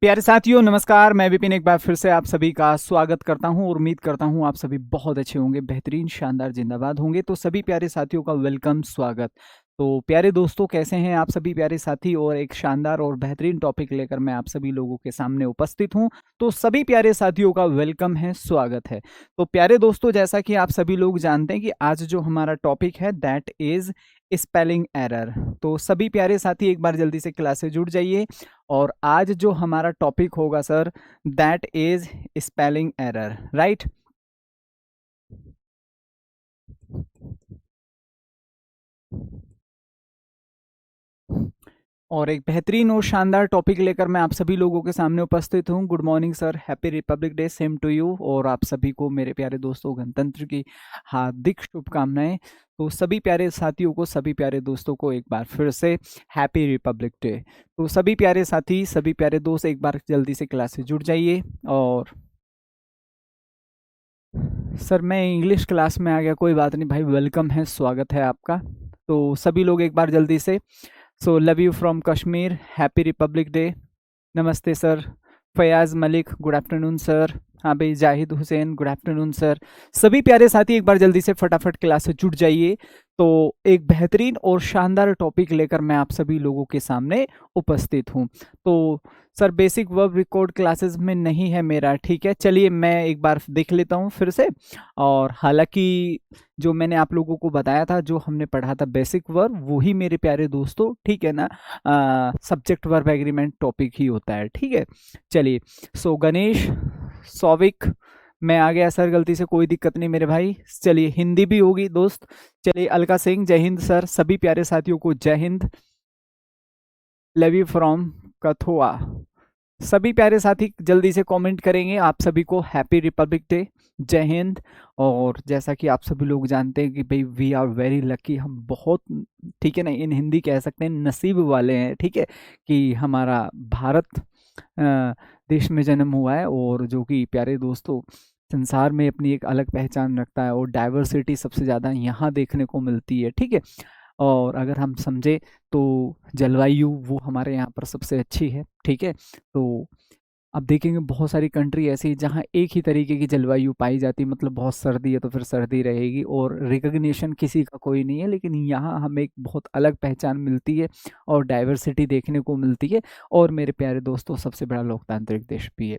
प्यारे साथियों नमस्कार। मैं विपिन एक बार फिर से आप सभी का स्वागत करता हूं और उम्मीद करता हूं आप सभी बहुत अच्छे होंगे, बेहतरीन, शानदार, जिंदाबाद होंगे। तो सभी प्यारे साथियों का वेलकम, स्वागत। तो प्यारे दोस्तों, कैसे हैं आप सभी प्यारे साथी? और एक शानदार और बेहतरीन टॉपिक लेकर मैं आप सभी लोगों के सामने उपस्थित हूं। तो सभी प्यारे साथियों का वेलकम है, स्वागत है। तो प्यारे दोस्तों, जैसा कि आप सभी लोग जानते हैं कि आज जो हमारा टॉपिक है दैट इज स्पेलिंग एरर। तो सभी प्यारे साथी एक बार जल्दी से क्लास से जुड़ जाइए। और आज जो हमारा टॉपिक होगा sir, that is spelling error, right. और एक बेहतरीन और शानदार टॉपिक लेकर मैं आप सभी लोगों के सामने उपस्थित हूँ। Good morning sir, happy Republic Day, same to you. और आप सभी को मेरे प्यारे दोस्तों गणतंत्र की हार्दिक शुभकामनाएं। तो सभी प्यारे साथियों को, सभी प्यारे दोस्तों को एक बार फिर से हैप्पी रिपब्लिक डे। तो सभी प्यारे साथी, सभी प्यारे दोस्त एक बार जल्दी से क्लास से जुड़ जाइए। और सर मैं इंग्लिश क्लास में आ गया, कोई बात नहीं भाई, वेलकम है, स्वागत है आपका। तो सभी लोग एक बार जल्दी से, so love you from Kashmir, happy Republic day. नमस्ते sir. Fayaz Malik, good afternoon sir. हाँ भाई, Zahid Hussain, good afternoon sir. सभी प्यारे साथी एक बार जल्दी से फटाफट क्लास से जुड़ जाइए। तो एक बेहतरीन और शानदार टॉपिक लेकर मैं आप सभी लोगों के सामने उपस्थित हूँ। तो sir basic verb record classes में नहीं है मेरा, ठीक है। चलिए मैं एक बार देख लेता हूँ फिर से। और हालांकि जो मैंने आप लोगों को बताया था, जो हमने पढ़ा था बेसिक वर्ब, वही मेरे प्यारे दोस्तों, ठीक है ना, सब्जेक्ट वर्ब एग्रीमेंट टॉपिक ही होता है, ठीक है। चलिए, सो गणेश, सौविक, मैं आ गया सर, गलती से, कोई दिक्कत नहीं मेरे भाई। चलिए हिंदी भी होगी दोस्त। चलिए अलका सिंह, जय हिंद सर। सभी प्यारे साथियों को जय हिंद। Love you from Kathua. सभी प्यारे साथी जल्दी से कमेंट करेंगे। आप सभी को हैप्पी रिपब्लिक डे, जय हिंद। और जैसा कि आप सभी लोग जानते हैं कि भाई वी आर वेरी लकी, हम बहुत, ठीक है ना, इन हिंदी कह सकते हैं नसीब वाले हैं, ठीक है, कि हमारा भारत देश में जन्म हुआ है। और जो कि प्यारे दोस्तों संसार में अपनी एक अलग पहचान रखता है और डाइवर्सिटी सबसे ज़्यादा यहाँ देखने को मिलती है, ठीक है। और अगर हम समझे तो जलवायु वो हमारे यहाँ पर सबसे अच्छी है, ठीक है। तो अब देखेंगे बहुत सारी कंट्री ऐसी है जहाँ एक ही तरीके की जलवायु पाई जाती है, मतलब बहुत सर्दी है तो फिर सर्दी रहेगी और रिकग्निशन किसी का कोई नहीं है। लेकिन यहाँ हमें एक बहुत अलग पहचान मिलती है और डाइवर्सिटी देखने को मिलती है। और मेरे प्यारे दोस्तों सबसे बड़ा लोकतांत्रिक देश भी है।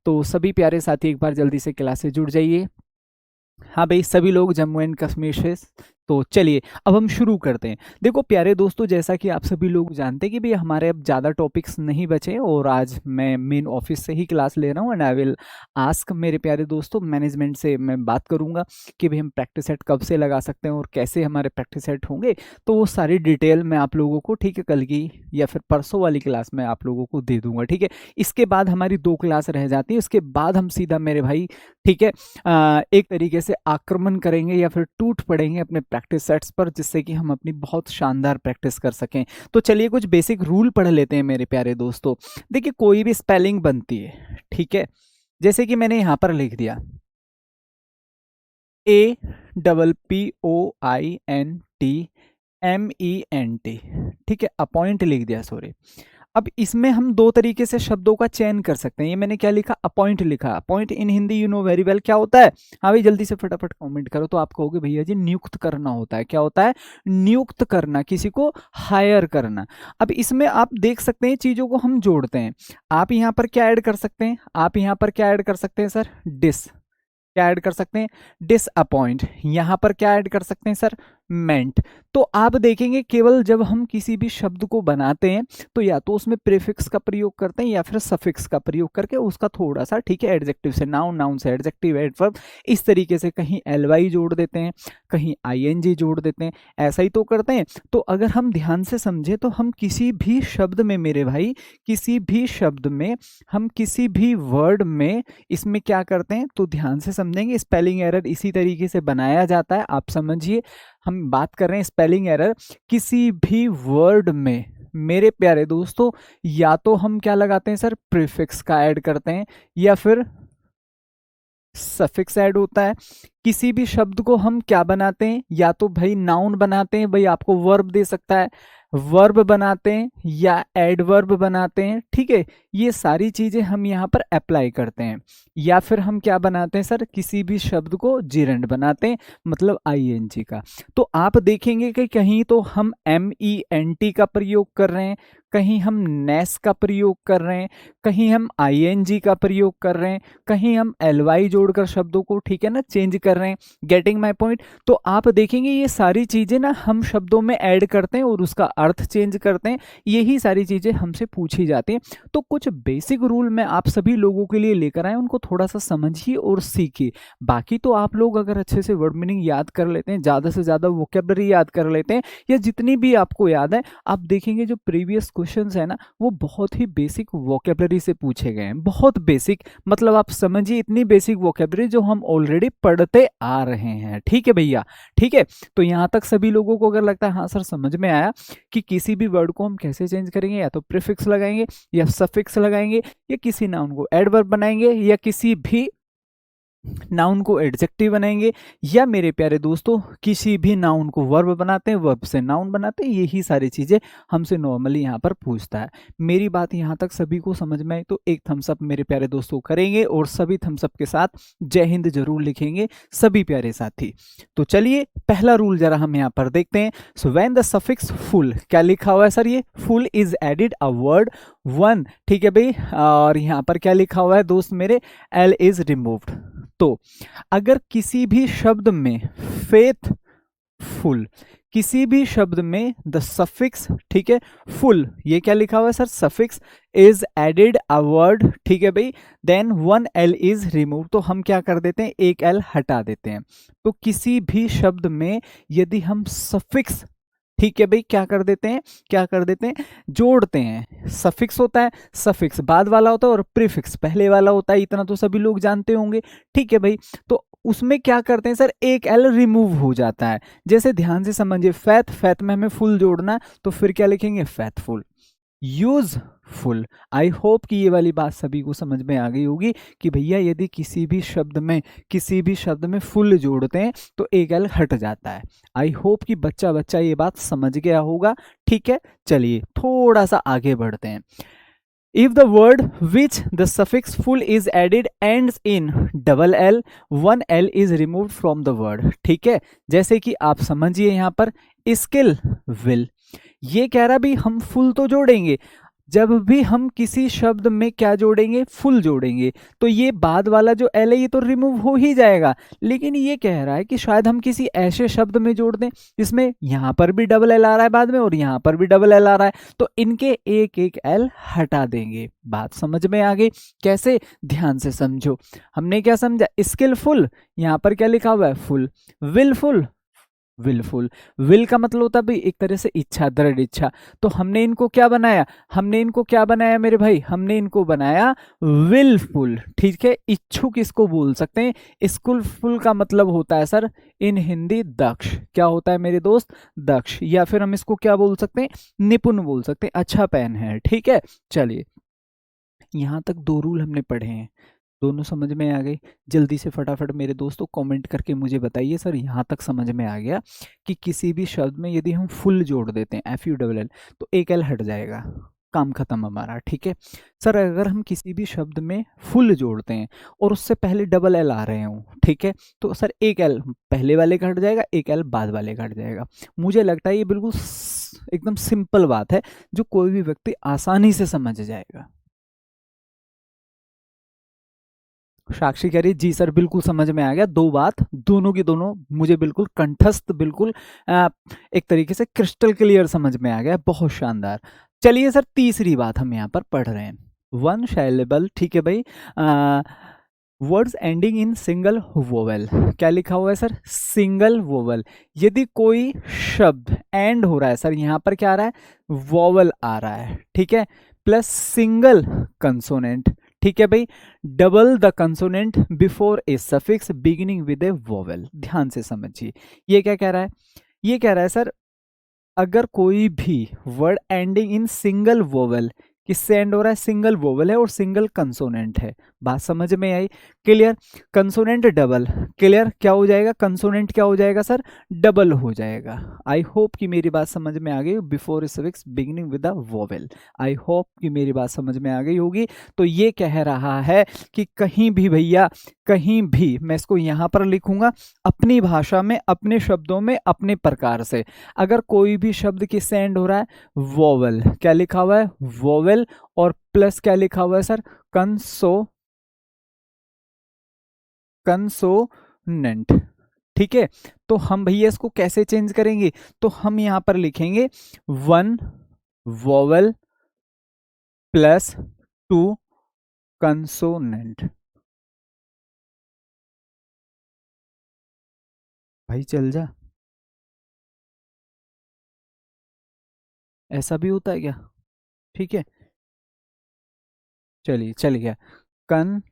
तो सभी प्यारे साथी एक बार जल्दी से क्लास से जुड़ जाइए। हाँ भाई, सभी लोग जम्मू एंड कश्मीर से। तो चलिए अब हम शुरू करते हैं। देखो प्यारे दोस्तों, जैसा कि आप सभी लोग जानते हैं कि भाई हमारे अब ज़्यादा टॉपिक्स नहीं बचे और आज मैं मेन ऑफिस से ही क्लास ले रहा हूँ। एंड आई विल आस्क मेरे प्यारे दोस्तों, मैनेजमेंट से मैं बात करूँगा कि भाई हम प्रैक्टिस सेट कब से लगा सकते हैं और कैसे हमारे प्रैक्टिस सेट होंगे। तो वो सारी डिटेल मैं आप लोगों को, ठीक है, कल की या फिर परसों वाली क्लास में आप लोगों को दे दूंगा, ठीक है। इसके बाद हमारी 2 क्लास रह जाती है, इसके बाद हम सीधा मेरे भाई, ठीक है, एक तरीके से आक्रमण करेंगे या फिर टूट पड़ेंगे अपने प्रैक्टिस सेट्स पर, जिससे कि हम अपनी बहुत शानदार प्रैक्टिस कर सकें। तो चलिए कुछ बेसिक रूल पढ़ लेते हैं मेरे प्यारे दोस्तों। देखिए कोई भी स्पेलिंग बनती है, ठीक है, जैसे कि मैंने यहाँ पर लिख दिया APPOINT, ठीक है, अपॉइंट लिख दिया, सॉरी। अब इसमें हम 2 तरीके से शब्दों का चयन कर सकते हैं। ये मैंने क्या लिखा, अपॉइंट लिखा। Appoint in Hindi you know very well क्या होता है। हाँ भाई जल्दी से फटाफट कमेंट करो। तो आप कहोगे भैया जी नियुक्त करना होता है। क्या होता है, नियुक्त करना, किसी को हायर करना। अब इसमें आप देख सकते हैं चीजों को हम जोड़ते हैं। आप यहाँ पर क्या ऐड कर सकते हैं, आप यहाँ पर क्या ऐड कर सकते हैं सर, डिस, क्या ऐड कर सकते हैं, डिसअपॉइंट। यहां पर क्या ऐड कर सकते हैं सर, मेंट। तो आप देखेंगे केवल जब हम किसी भी शब्द को बनाते हैं तो या तो उसमें प्रीफिक्स का प्रयोग करते हैं या फिर सफिक्स का प्रयोग करके उसका थोड़ा सा, ठीक है, एडजेक्टिव से नाउन, नाउन से एडजेक्टिव, एडवर्ब, इस तरीके से कहीं एलवाई जोड़ देते हैं, कहीं आईएनजी जोड़ देते हैं, ऐसा ही तो करते हैं। तो अगर हम ध्यान से समझे तो हम किसी भी शब्द में मेरे भाई, किसी भी शब्द में, हम किसी भी वर्ड में इसमें क्या करते हैं, तो ध्यान से समझेंगे। स्पेलिंग एरर इसी तरीके से बनाया जाता है, आप समझिए। हम बात कर रहे हैं स्पेलिंग एरर किसी भी वर्ड में मेरे प्यारे दोस्तों, या तो हम क्या लगाते हैं सर, प्रीफिक्स का ऐड करते हैं या फिर सफिक्स ऐड होता है। किसी भी शब्द को हम क्या बनाते हैं, या तो भाई नाउन बनाते हैं, भाई आपको वर्ब दे सकता है, वर्ब बनाते हैं या एडवर्ब बनाते हैं, ठीक है, ये सारी चीजें हम यहाँ पर अप्लाई करते हैं। या फिर हम क्या बनाते हैं सर, किसी भी शब्द को जिरंड बनाते हैं, मतलब आईएनजी का। तो आप देखेंगे कि कहीं तो हम MENT का प्रयोग कर रहे हैं, कहीं हम नेस का प्रयोग कर रहे हैं, कहीं हम आईएनजी का प्रयोग कर रहे हैं, कहीं हम एलवाई जोड़कर शब्दों को, ठीक है ना, चेंज कर रहे हैं। Getting my point. तो आप देखेंगे ये सारी चीजें ना हम शब्दों में ऐड करते हैं और उसका अर्थ चेंज करते हैं, यही सारी चीजें हमसे पूछी जाती हैं। तो कुछ बेसिक रूल मैं आप सभी लोगों के लिए लेकर आए, उनको थोड़ा सा समझिए और सीखिए। बाकी तो आप लोग अगर अच्छे से वर्ड मीनिंग याद कर लेते हैं, ज्यादा से ज्यादा वोकेबलरी याद कर लेते हैं, या जितनी भी आपको याद है, आप देखेंगे जो प्रीवियस क्वेश्चंस है ना वो बहुत ही बेसिक वोकेबलरी से पूछे गए हैं, बहुत बेसिक, मतलब आप समझिए इतनी बेसिक वोकेबलरी जो हम ऑलरेडी पढ़ते आ रहे हैं। ठीक है भैया, ठीक है। तो यहाँ तक सभी लोगों को अगर लगता है हाँ सर समझ में आया कि किसी भी वर्ड को हम कैसे चेंज करेंगे, या तो प्रीफिक्स लगाएंगे या सफिक्स लगाएंगे, या किसी नाउन को एडवर्ब बनाएंगे, या किसी भी नाउन को एडजेक्टिव बनाएंगे, या मेरे प्यारे दोस्तों किसी भी नाउन को वर्ब बनाते हैं, वर्ब से नाउन बनाते हैं, यही सारी चीजें हमसे नॉर्मली यहाँ पर पूछता है। मेरी बात यहाँ तक सभी को समझ में आई तो एक थम्स अप मेरे प्यारे दोस्तों करेंगे, और सभी थम्स अप के साथ जय हिंद जरूर लिखेंगे सभी प्यारे साथी। तो चलिए पहला रूल जरा हम यहाँ पर देखते हैं। So when the suffix full, क्या लिखा हुआ है सर, ये full is added a word one, ठीक है भाई, और यहाँ पर क्या लिखा हुआ है दोस्त मेरे, एल इज रिमूव्ड। तो अगर किसी भी शब्द में फेथफुल, किसी भी शब्द में द सफिक्स, ठीक है, फुल, ये क्या लिखा हुआ है sir, suffix is added a word, ठीक है भाई, then one L is remove, तो हम क्या कर देते हैं, एक एल हटा देते हैं। तो किसी भी शब्द में यदि हम सफिक्स, ठीक है भाई, क्या कर देते हैं, क्या कर देते हैं, जोड़ते हैं। सफिक्स होता है, सफिक्स बाद वाला होता है और प्रीफिक्स पहले वाला होता है, इतना तो सभी लोग जानते होंगे, ठीक है भाई। तो उसमें क्या करते हैं सर, एक एल रिमूव हो जाता है। जैसे ध्यान से समझिए, फैथ, फैथ में हमें फुल जोड़ना है, तो फिर क्या लिखेंगे, फैथफुल। यूजफुल, आई होप कि ये वाली बात सभी को समझ में आ गई होगी कि भैया यदि किसी भी शब्द में फुल जोड़ते हैं तो एक एल हट जाता है। आई होप कि बच्चा ये बात समझ गया होगा, ठीक है। चलिए थोड़ा सा आगे बढ़ते हैं। If the word which the suffix full is added ends in double L, one L is removed from the word, ठीक है। जैसे कि आप समझिए यहाँ पर स्किल विल, ये कह रहा भी हम फुल तो जोड़ेंगे, जब भी हम किसी शब्द में क्या जोड़ेंगे, फुल जोड़ेंगे, तो ये बाद वाला जो एल है ये तो रिमूव हो ही जाएगा। लेकिन ये कह रहा है कि शायद हम किसी ऐसे शब्द में जोड़ दें जिसमें यहाँ पर भी डबल एल आ रहा है बाद में और यहाँ पर भी डबल एल आ रहा है, तो इनके एक एक एल हटा देंगे। बात समझ में आ गई, कैसे, ध्यान से समझो। हमने क्या समझा, स्किलफुल, यहाँ पर क्या लिखा हुआ है, फुल। विलफुल, विलफुल, विल का मतलब होता है भाई एक तरह से इच्छा, दृढ़ इच्छा। तो हमने इनको क्या बनाया, मेरे भाई, हमने इनको बनाया विलफुल, ठीक है। इच्छुक इसको बोल सकते हैं। स्किलफुल का मतलब होता है सर इन हिंदी दक्ष, क्या होता है मेरे दोस्त, दक्ष, या फिर हम इसको क्या बोल सकते हैं, निपुण बोल सकते हैं, अच्छा पेन है, ठीक है। चलिए यहां तक दो रूल हमने पढ़े हैं, दोनों समझ में आ गए। जल्दी से फटाफट मेरे दोस्तों कमेंट करके मुझे बताइए सर यहाँ तक समझ में आ गया कि किसी भी शब्द में यदि हम फुल जोड़ देते हैं, FULL, तो एक एल हट जाएगा, काम खत्म हमारा, ठीक है। सर अगर हम किसी भी शब्द में फुल जोड़ते हैं और उससे पहले डबल एल आ रहे हो, ठीक है, तो सर एक एल पहले वाले का हट जाएगा, एक एल बाद वाले का हट जाएगा। मुझे लगता है ये बिल्कुल एकदम सिंपल बात है जो कोई भी व्यक्ति आसानी से समझ जाएगा। साक्षी कह रही जी सर बिल्कुल समझ में आ गया, दो बात दोनों की दोनों मुझे बिल्कुल कंठस्थ, बिल्कुल एक तरीके से क्रिस्टल क्लियर समझ में आ गया, बहुत शानदार। चलिए सर तीसरी बात हम यहाँ पर पढ़ रहे हैं, वन शैलेबल, ठीक है भाई, words ending in single vowel, क्या लिखा हुआ है सर, सिंगल वोवेल। यदि कोई शब्द एंड हो रहा है सर, यहाँ पर क्या आ रहा है, वोवेल आ रहा है, ठीक है, प्लस सिंगल कंसोनेंट, ठीक है भाई, double the consonant before a suffix beginning with A vowel. ध्यान से समझिए ये क्या कह रहा है, ये कह रहा है सर अगर कोई भी word ending in single vowel, किससे एंड हो रहा है, सिंगल वोवेल है और सिंगल कंसोनेंट है। बात समझ में आई, क्लियर। कंसोनेंट डबल, क्लियर, क्या हो जाएगा, कंसोनेंट क्या हो जाएगा सर, डबल हो जाएगा। आई होप कि मेरी बात समझ में आ गई। Before suffix beginning with the vowel, I hope कि मेरी बात समझ में आ गई होगी। तो ये कह रहा है कि कहीं भी भैया, कहीं भी मैं इसको यहाँ पर लिखूंगा अपनी भाषा में, अपने शब्दों में, अपने प्रकार से, अगर कोई भी शब्द किससे एंड हो रहा है, वोवेल, क्या लिखा हुआ है, वोवेल, और प्लस क्या लिखा हुआ है सर, कंसोनेंट, ठीक है। तो हम भैया इसको कैसे चेंज करेंगे, तो हम यहां पर लिखेंगे one vowel plus two consonant. भाई चल जा, ऐसा भी होता है क्या, ठीक है, चलिए चल गया, कंसोनेंट।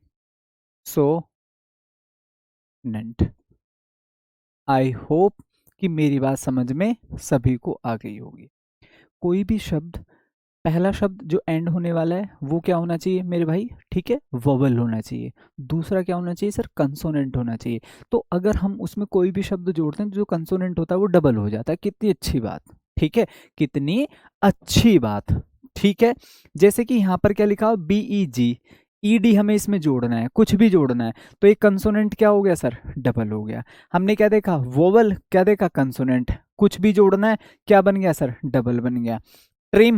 आई होप कि मेरी बात समझ में सभी को आ गई होगी। कोई भी शब्द, पहला शब्द जो एंड होने वाला है वो क्या होना चाहिए मेरे भाई, ठीक है, वोवेल होना चाहिए। दूसरा क्या होना चाहिए सर, कंसोनेंट होना चाहिए। तो अगर हम उसमें कोई भी शब्द जोड़ते हैं तो जो कंसोनेंट होता है वो डबल हो जाता है। कितनी अच्छी बात, ठीक है, कितनी अच्छी बात, ठीक है। जैसे कि यहाँ पर क्या लिखा हो, BEG, ED हमें इसमें जोड़ना है, कुछ भी जोड़ना है, तो एक कंसोनेंट क्या हो गया सर, डबल हो गया। हमने क्या देखा, वोवेल, क्या देखा, कंसोनेंट, कुछ भी जोड़ना है, क्या बन गया सर, डबल बन गया। ट्रिम,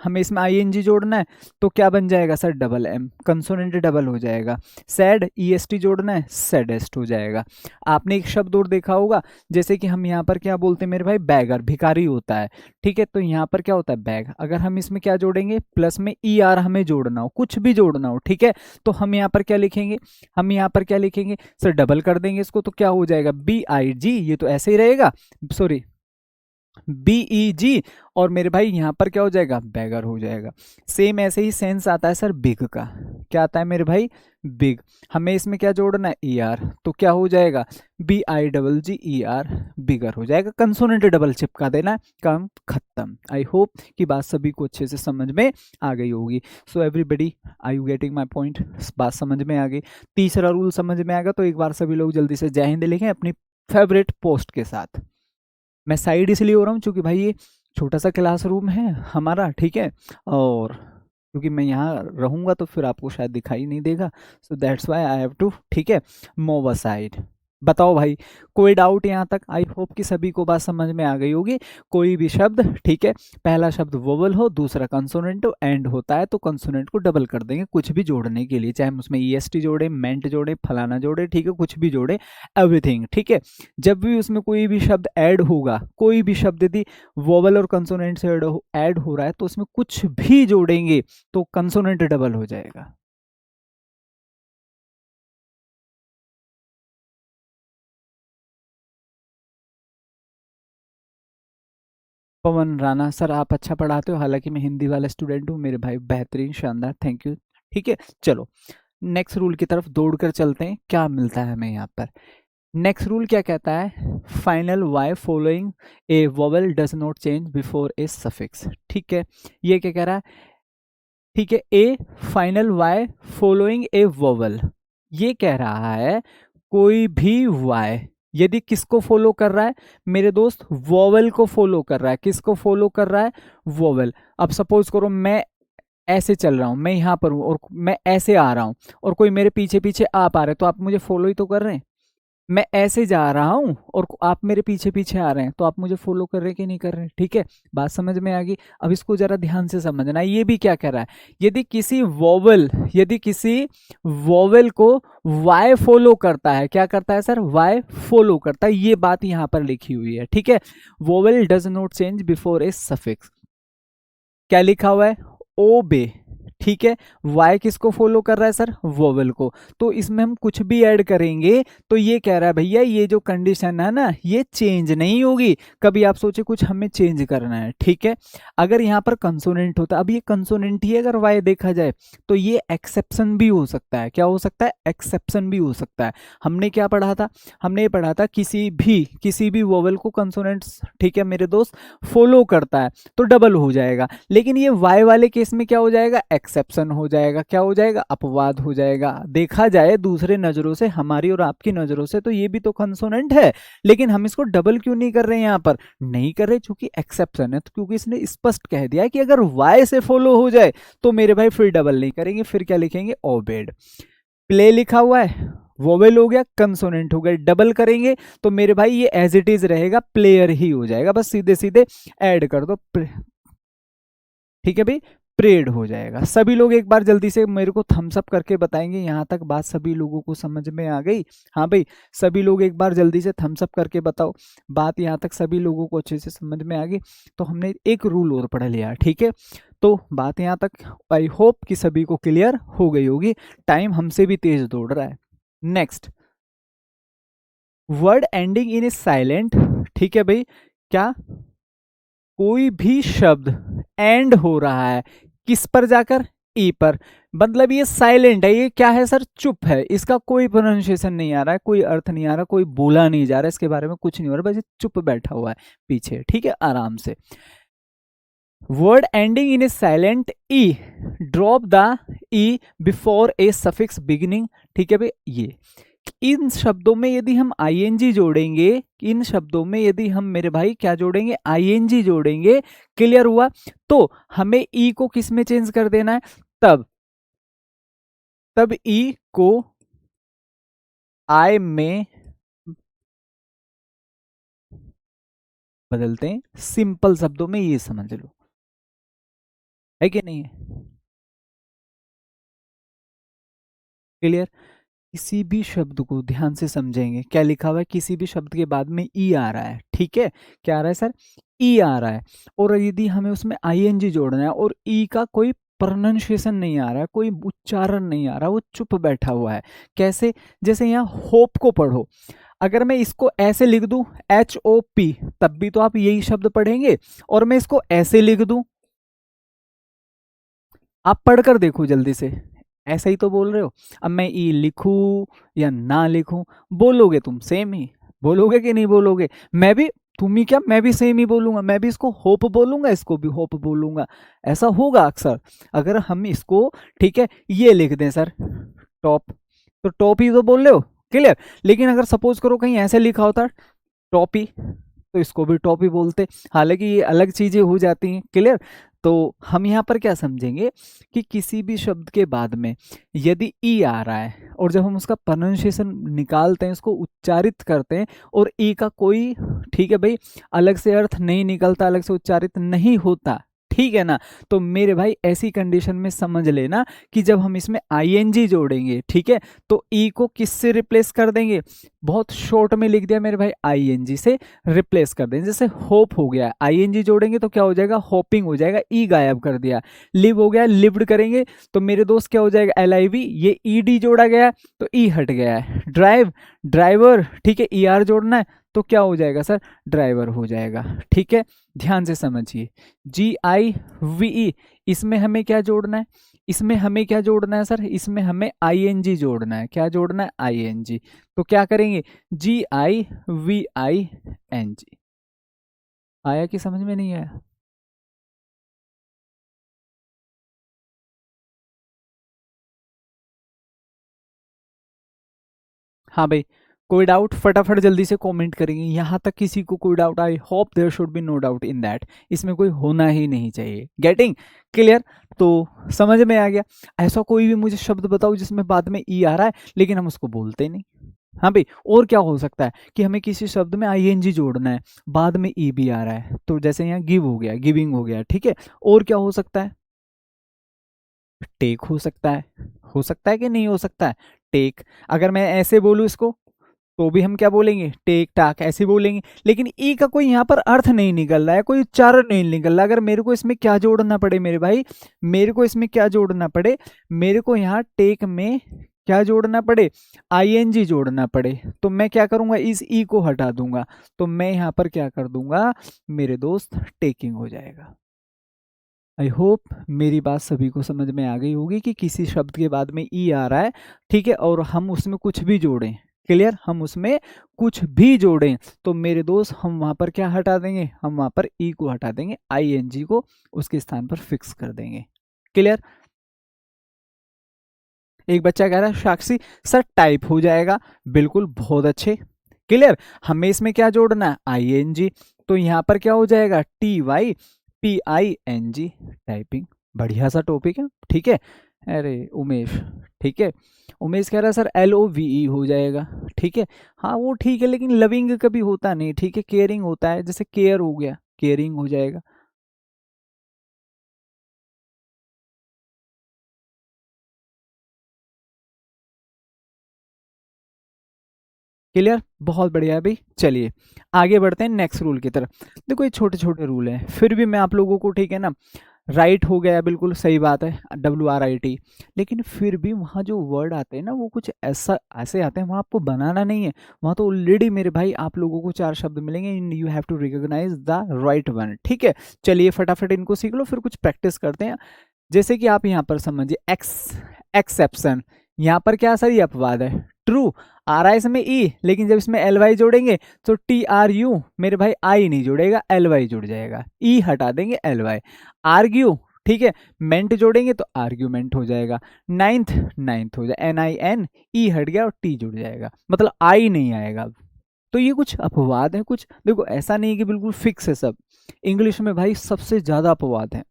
हमें इसमें ING जोड़ना है, तो क्या बन जाएगा sir, double M, consonant double हो जाएगा। सैड, EST जोड़ना है, सैडेस्ट हो जाएगा। आपने एक शब्द और देखा होगा, जैसे कि हम यहाँ पर क्या बोलते हैं मेरे भाई, बैगर, भिखारी होता है, ठीक है, तो यहाँ पर क्या होता है, बैग। अगर हम इसमें क्या जोड़ेंगे, प्लस में ER हमें जोड़ना हो, कुछ भी जोड़ना हो, ठीक है, तो हम यहाँ पर क्या लिखेंगे, हम यहाँ पर क्या लिखेंगे सर, डबल कर देंगे इसको, तो क्या हो जाएगा, BIG, ये तो ऐसे ही रहेगा, सॉरी, BEG, और मेरे भाई यहाँ पर क्या हो जाएगा, बैगर हो जाएगा। सेम ऐसे ही सेंस आता है सर बिग का, क्या आता है मेरे भाई, बिग। हमें इसमें क्या जोड़ना है, ER, तो क्या हो जाएगा, BIGGER, बिगर हो जाएगा। कंसोनेंट डबल चिपका देना, काम खत्म। आई होप कि बात सभी को अच्छे से समझ में आ गई होगी। So everybody, are you getting my point, बात समझ में आ गई। तीसरा रूल समझ में आएगा, तो एक बार सभी लोग जल्दी से जय हिंद लिखें अपनी फेवरेट पोस्ट के साथ। मैं साइड इसलिए हो रहा हूँ क्योंकि भाई ये छोटा सा क्लासरूम है हमारा, ठीक है, और क्योंकि मैं यहाँ रहूँगा तो फिर आपको शायद दिखाई नहीं देगा, so that's why I have to, ठीक है, मूव असाइड। बताओ भाई, कोई डाउट यहाँ तक, आई होप कि सभी को बात समझ में आ गई होगी। कोई भी शब्द, ठीक है, पहला शब्द वोवल हो, दूसरा कंसोनेंट हो, एंड होता है तो कंसोनेंट को डबल कर देंगे कुछ भी जोड़ने के लिए, चाहे हम उसमें EST जोड़े, मेंट जोड़े, फलाना जोड़े, ठीक है, कुछ भी जोड़े, एवरीथिंग, ठीक है। जब भी उसमें कोई भी शब्द ऐड होगा, कोई भी शब्द यदि वोवल और कंसोनेंट से ऐड हो रहा है तो उसमें कुछ भी जोड़ेंगे तो कंसोनेंट डबल हो जाएगा। पवन राणा सर, आप अच्छा पढ़ाते हो, हालांकि मैं हिंदी वाला स्टूडेंट हूँ मेरे भाई, बेहतरीन, शानदार, थैंक यू, ठीक है। चलो नेक्स्ट रूल की तरफ दौड़कर चलते हैं, क्या मिलता है हमें यहाँ पर। नेक्स्ट रूल क्या कहता है, final Y following a vowel does not change before a suffix, ठीक है। ये क्या कह रहा है, ठीक है, a final Y following a vowel, ये कह रहा है कोई भी वाई यदि किसको फॉलो कर रहा है मेरे दोस्त, वोवेल को फॉलो कर रहा है, किसको फॉलो कर रहा है, वोवेल। अब सपोज करो मैं ऐसे चल रहा हूं, मैं यहाँ पर हूं और मैं ऐसे आ रहा हूं और कोई मेरे पीछे पीछे आप आ रहे हैं, तो आप मुझे फॉलो ही तो कर रहे हैं। मैं ऐसे जा रहा हूं और आप मेरे पीछे पीछे आ रहे हैं, तो आप मुझे फॉलो कर रहे हैं कि नहीं कर रहे हैं, ठीक है, बात समझ में आ गई। अब इसको जरा ध्यान से समझना, ये भी क्या कह रहा है, यदि किसी वोवेल को वाई फॉलो करता है, क्या करता है सर, वाई फॉलो करता है, ये बात यहां पर लिखी हुई है, ठीक है। Vowel does not change before a suffix, क्या लिखा हुआ है, ओबे, ठीक है। वाई किसको फॉलो कर रहा है सर, वोवेल को, तो इसमें हम कुछ भी ऐड करेंगे तो ये कह रहा है भैया ये जो कंडीशन है ना ये चेंज नहीं होगी। कभी आप सोचे कुछ हमें चेंज करना है, ठीक है। अगर यहाँ पर कंसोनेंट होता, अब ये कंसोनेंट ही अगर वाई देखा जाए तो ये एक्सेप्शन भी हो सकता है, क्या हो सकता है, एक्सेप्शन भी हो सकता है। हमने क्या पढ़ा था, हमने ये पढ़ा था किसी भी वोवेल को कंसोनेंट्स, ठीक है मेरे दोस्त, फॉलो करता है तो डबल हो जाएगा, लेकिन ये वाई वाले केस में क्या हो जाएगा, एक्सेप्शन हो जाएगा, क्या हो जाएगा, अपवाद हो जाएगा। देखा जाए दूसरे नजरों से, हमारी और आपकी नजरों से, तो ये भी तो कंसोनेंट है, लेकिन हम इसको डबल क्यों नहीं कर रहे हैं? यहाँ पर नहीं कर रहे क्योंकि एक्सेप्शन है, तो क्योंकि इसने स्पष्ट कह दिया है कि अगर वाई से फॉलो हो जाए तो मेरे भाई फिर डबल नहीं करेंगे, फिर क्या लिखेंगे, ओबेड। प्ले लिखा हुआ है, वोवेल हो गया, कंसोनेंट हो गया, डबल करेंगे तो मेरे भाई ये एज इट इज रहेगा, प्लेयर ही हो जाएगा, बस सीधे सीधे ऐड कर दो, ठीक है भाई, प्रेड हो जाएगा। सभी लोग एक बार जल्दी से मेरे को थम्स अप करके बताएंगे, यहाँ तक बात सभी लोगों को समझ में आ गई? हाँ भाई, सभी लोग एक बार जल्दी से थम्स अप करके बताओ, बात यहाँ तक सभी लोगों को अच्छे से समझ में आ गई? तो हमने एक रूल और पढ़ लिया, ठीक है, तो बात यहाँ तक आई होप कि सभी को क्लियर हो गई होगी। टाइम हमसे भी तेज दौड़ रहा है। Next, word ending in A silent, ठीक है भाई, क्या कोई भी शब्द एंड हो रहा है किस पर जाकर, ई पर, मतलब ये साइलेंट है, ये क्या है सर, चुप है, इसका कोई प्रोनाउंसिएशन नहीं आ रहा है, कोई अर्थ नहीं आ रहा, कोई बोला नहीं जा रहा है, इसके बारे में कुछ नहीं हो रहा, बस ये चुप बैठा हुआ है पीछे, ठीक है, आराम से। Word ending in A silent E, drop the E before a suffix beginning, ठीक है भाई, ये इन शब्दों में यदि हम आईएनजी जोड़ेंगे, इन शब्दों में यदि हम मेरे भाई क्या जोड़ेंगे, आईएनजी जोड़ेंगे, क्लियर हुआ? तो हमें ई को किस में चेंज कर देना है, तब ई को आई में बदलते हैं। सिंपल शब्दों में ये समझ लो, है कि नहीं है, क्लियर? किसी भी शब्द को ध्यान से समझेंगे, क्या लिखा हुआ है, किसी भी शब्द के बाद में ई आ रहा है, ठीक है, क्या आ रहा है सर, ई आ रहा है, और यदि हमें उसमें आईएनजी जोड़ना है और ई का कोई प्रोनाउंसिएशन नहीं आ रहा है, कोई उच्चारण नहीं आ रहा, वो चुप बैठा हुआ है, कैसे, जैसे यहाँ होप को पढ़ो, अगर मैं इसको ऐसे लिख दूं HOP, तब भी तो आप यही शब्द पढ़ेंगे, और मैं इसको ऐसे लिख दूं, आप पढ़कर देखो जल्दी से, ऐसा ही तो बोल रहे हो। अब मैं ई लिखूं या ना लिखूं, बोलोगे तुम सेम ही, बोलोगे कि नहीं बोलोगे? मैं भी, तुम ही क्या, मैं भी सेम ही बोलूंगा, मैं भी इसको होप बोलूंगा, इसको भी होप बोलूंगा, ऐसा होगा अक्सर। अगर हम इसको, ठीक है, ये लिख दें सर टॉप, तो टॉप ही तो बोल रहे हो, क्लियर? लेकिन अगर सपोज करो कहीं ऐसे लिखा होता टॉपी, तो इसको भी टॉपी बोलते, हालांकि ये अलग चीजें हो जाती हैं, क्लियर? तो हम यहाँ पर क्या समझेंगे कि किसी भी शब्द के बाद में यदि ई आ रहा है और जब हम उसका प्रोनाउंसिएशन निकालते हैं, उसको उच्चारित करते हैं, और ई का कोई, ठीक है भाई, अलग से अर्थ नहीं निकलता, अलग से उच्चारित नहीं होता, ठीक है ना, तो मेरे भाई ऐसी कंडीशन में समझ लेना कि जब हम इसमें आईएनजी जोड़ेंगे, ठीक है, तो ई को किससे रिप्लेस कर देंगे, बहुत शॉर्ट में लिख दिया मेरे भाई, आईएनजी से रिप्लेस कर देंगे। जैसे होप हो गया, आईएनजी जोड़ेंगे तो क्या हो जाएगा, होपिंग हो जाएगा, ई गायब कर दिया। लिव हो गया, लिव्ड करेंगे तो मेरे दोस्त क्या हो जाएगा, LIV, ये ईडी जोड़ा गया तो ई हट गया है। ड्राइव, ड्राइवर, ठीक है, ER जोड़ना है तो क्या हो जाएगा सर, ड्राइवर हो जाएगा, ठीक है, ध्यान से समझिए। GIVE, इसमें हमें क्या जोड़ना है, इसमें हमें क्या जोड़ना है सर, इसमें हमें ING जोड़ना है, क्या जोड़ना है, ING, तो क्या करेंगे, GIVING। आया कि समझ में नहीं आया? हाँ भाई, कोई डाउट फटाफट जल्दी से कमेंट करेंगे, यहाँ तक किसी को कोई doubt, I hope there should be no doubt in that, इसमें कोई होना ही नहीं चाहिए, गेटिंग क्लियर? तो समझ में आ गया। ऐसा कोई भी मुझे शब्द बताओ जिसमें बाद में ई आ रहा है लेकिन हम उसको बोलते नहीं। हाँ भाई, और क्या हो सकता है कि हमें किसी शब्द में ING जोड़ना है, बाद में ई भी आ रहा है, तो जैसे यहाँ गिव हो गया, गिविंग हो गया, ठीक है, और क्या हो सकता है, टेक हो सकता है कि नहीं हो सकता है, टेक, अगर मैं ऐसे बोलूँ इसको तो भी हम क्या बोलेंगे, टेक टाक ऐसे बोलेंगे, लेकिन ई का कोई यहाँ पर अर्थ नहीं निकल रहा है, कोई उच्चारण नहीं निकल रहा। अगर मेरे को इसमें क्या जोड़ना पड़े मेरे भाई, मेरे को इसमें क्या जोड़ना पड़े, मेरे को यहाँ टेक में क्या जोड़ना पड़े, ING जोड़ना पड़े, तो मैं क्या करूंगा, इस ई को हटा दूंगा, तो मैं यहाँ पर क्या कर दूंगा मेरे दोस्त, टेकिंग हो जाएगा। आई होप मेरी बात सभी को समझ में आ गई होगी कि किसी शब्द के बाद में ई आ रहा है, ठीक है, और हम उसमें कुछ भी जोड़ें, क्लियर, हम उसमें कुछ भी जोड़ें तो मेरे दोस्त हम वहां पर क्या हटा देंगे, हम वहां पर ई को हटा देंगे, ING को उसके स्थान पर फिक्स कर देंगे, क्लियर? एक बच्चा कह रहा है साक्षी सर टाइप हो जाएगा, बिल्कुल बहुत अच्छे, क्लियर। हमें इसमें क्या जोड़ना है, ING, तो यहाँ पर क्या हो जाएगा, TYPING, टाइपिंग। बढ़िया सा टॉपिक है, ठीक है। अरे उमेश, ठीक है, उमेश कह रहा है सर LOVE हो जाएगा, ठीक है। हाँ वो ठीक है, लेकिन लविंग कभी होता नहीं, ठीक है, केयरिंग होता है, जैसे केयर हो गया, केयरिंग हो जाएगा। क्लियर, बहुत बढ़िया है भाई। चलिए आगे बढ़ते हैं नेक्स्ट रूल की तरफ। देखो ये छोटे छोटे रूल हैं, फिर भी मैं आप लोगों को, ठीक है ना, राइट हो गया, बिल्कुल सही बात है, WRIT, लेकिन फिर भी वहाँ जो वर्ड आते हैं ना वो कुछ ऐसा ऐसे आते हैं, वहाँ आपको बनाना नहीं है, वहाँ तो ऑलरेडी मेरे भाई आप लोगों को 4 शब्द मिलेंगे, you have to recognise the right one, ठीक है। चलिए फटाफट इनको सीख लो, फिर कुछ प्रैक्टिस करते हैं। जैसे कि आप यहाँ पर समझिए एक्सेप्शन, यहाँ पर क्या सर, ये अपवाद है, ट्रू। आ रहा है इसमें ई, लेकिन जब इसमें LY जोड़ेंगे तो TRU, मेरे भाई आई नहीं जुड़ेगा, LY जुड़ जाएगा, ई हटा देंगे, LY। आर्ग्यू, ठीक है, मेंट जोड़ेंगे तो आर्ग्यूमेंट हो जाएगा। नाइन्थ हो जाए, NIN, ई हट गया और टी जुड़ जाएगा, मतलब आई नहीं आएगा अब। तो ये कुछ अपवाद है, कुछ देखो ऐसा नहीं है कि बिल्कुल फिक्स है सब, इंग्लिश में भाई सबसे ज्यादा अपवाद है,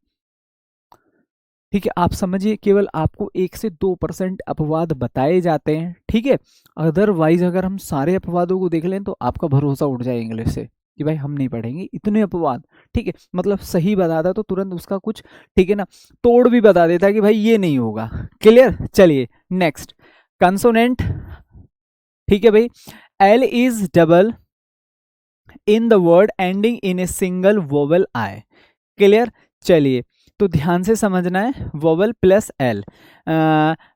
ठीक है। आप समझिए केवल आपको 1 से 2% अपवाद बताए जाते हैं, ठीक है। अदरवाइज अगर हम सारे अपवादों को देख लें तो आपका भरोसा उठ जाए इंग्लिश से कि भाई हम नहीं पढ़ेंगे इतने अपवाद, ठीक है। मतलब सही बताता तो तुरंत उसका कुछ, ठीक है ना, तोड़ भी बता देता कि भाई ये नहीं होगा, क्लियर। चलिए नेक्स्ट, कंसोनेंट, ठीक है भाई, L is double in the word ending in a single vowel I, clear. चलिए तो ध्यान से समझना है, vowel plus L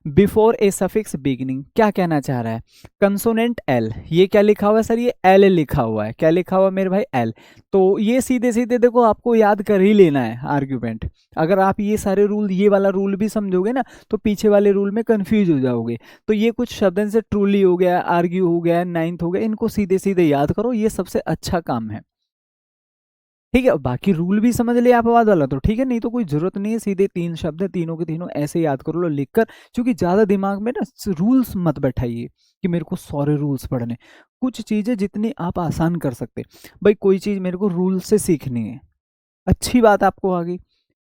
before a suffix beginning, क्या कहना चाह रहा है, कंसोनेंट एल, ये क्या लिखा हुआ है सर, ये एल लिखा हुआ है, क्या लिखा हुआ है मेरे भाई, एल। तो ये सीधे सीधे देखो आपको याद कर ही लेना है आर्ग्यूमेंट, अगर आप ये सारे रूल, ये वाला रूल भी समझोगे ना तो पीछे वाले रूल में कंफ्यूज हो जाओगे। तो ये कुछ शब्द से ट्रूली हो गया, आर्ग्यू हो गया, नाइन्थ हो गया, इनको सीधे सीधे याद करो, ये सबसे अच्छा काम है, ठीक है। बाकी रूल भी समझ लिया अपवाद वाला तो ठीक है, नहीं तो कोई जरूरत नहीं है, सीधे 3 शब्द है, तीनों के तीनों ऐसे याद कर लो लिखकर, क्योंकि ज्यादा दिमाग में ना रूल्स मत बैठाइए कि मेरे को सारे रूल्स पढ़ने, कुछ चीजें जितनी आप आसान कर सकते, भाई कोई चीज मेरे को रूल से सीखनी है, अच्छी बात आपको आ गई,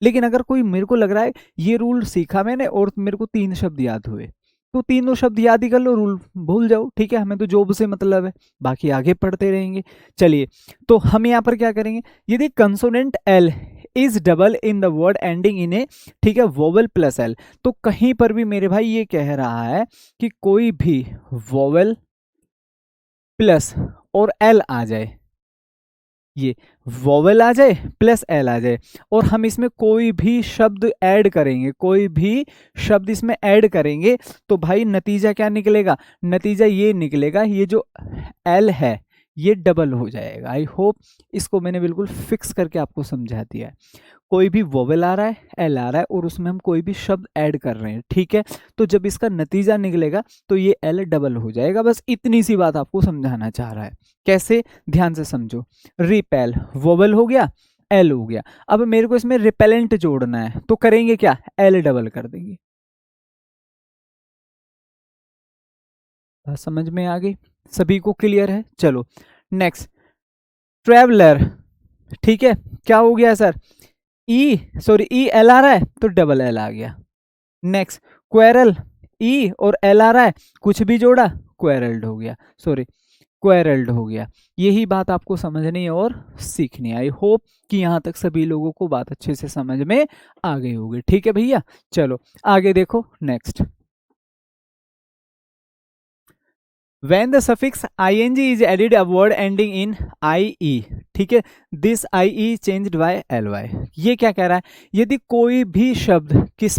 लेकिन अगर कोई मेरे को लग रहा है ये रूल सीखा मैंने और मेरे को 3 शब्द याद हुए, तो तीनों शब्द याद ही कर लो, रूल भूल जाओ, ठीक है, हमें तो जॉब से मतलब है, बाकी आगे पढ़ते रहेंगे। चलिए तो हम यहाँ पर क्या करेंगे, यदि consonant L is double in the word ending in A, ठीक है, वोवेल प्लस एल, तो कहीं पर भी मेरे भाई ये कह रहा है कि कोई भी वोवेल प्लस और एल आ जाए, ये वोवेल आ जाए प्लस एल आ जाए, और हम इसमें कोई भी शब्द ऐड करेंगे, कोई भी शब्द इसमें ऐड करेंगे, तो भाई नतीजा क्या निकलेगा, नतीजा ये निकलेगा, ये जो एल है ये डबल हो जाएगा। आई होप इसको मैंने बिल्कुल फिक्स करके आपको समझा दिया है। कोई भी वोवेल आ रहा है, एल आ रहा है, और उसमें हम कोई भी शब्द ऐड कर रहे हैं, ठीक है, तो जब इसका नतीजा निकलेगा तो ये एल डबल हो जाएगा, बस इतनी सी बात आपको समझाना चाह रहा है। कैसे, ध्यान से समझो, रिपेल वोवेल हो गया, एल हो गया, अब मेरे को इसमें रिपेलेंट जोड़ना है, तो करेंगे क्या, एल डबल कर देंगे। बात समझ में आ गई, सभी को क्लियर है। चलो नेक्स्ट, ट्रेवलर, ठीक है, क्या हो गया सर, ई एल आ रहा है तो डबल एल आ गया। नेक्स्ट क्वेरल, ई और एल आ रहा है, कुछ भी जोड़ा, क्वेरल्ड हो गया, सॉरी क्वेरल्ड हो गया। यही बात आपको समझनी है और सीखनी है। आई होप कि यहाँ तक सभी लोगों को बात अच्छे से समझ में आ गई होगी, ठीक है भैया। चलो आगे देखो next, when the suffix ing is added a word ending in ie, ठीक है, this ie changed by ly, ये क्या कह रहा है, यदि कोई भी शब्द किस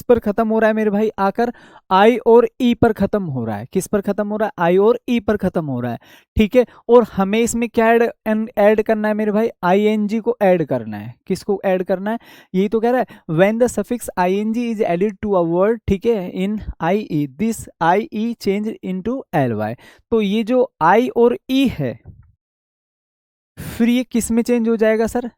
पर खत्म हो रहा है मेरे भाई, आकर आई और ई पर खत्म हो रहा है, किस पर खत्म हो रहा है, आई और ई पर खत्म हो रहा है, ठीक है, और हमें इसमें क्या ऐड करना है मेरे भाई, ing को ऐड करना है, किसको ऐड करना है, यही तो कह रहा है, when the suffix ing is added to a word, ठीक है, in ie, this ie change into ly, तो ये जो i और e है फिर ये किस में चेंज हो जाएगा सर,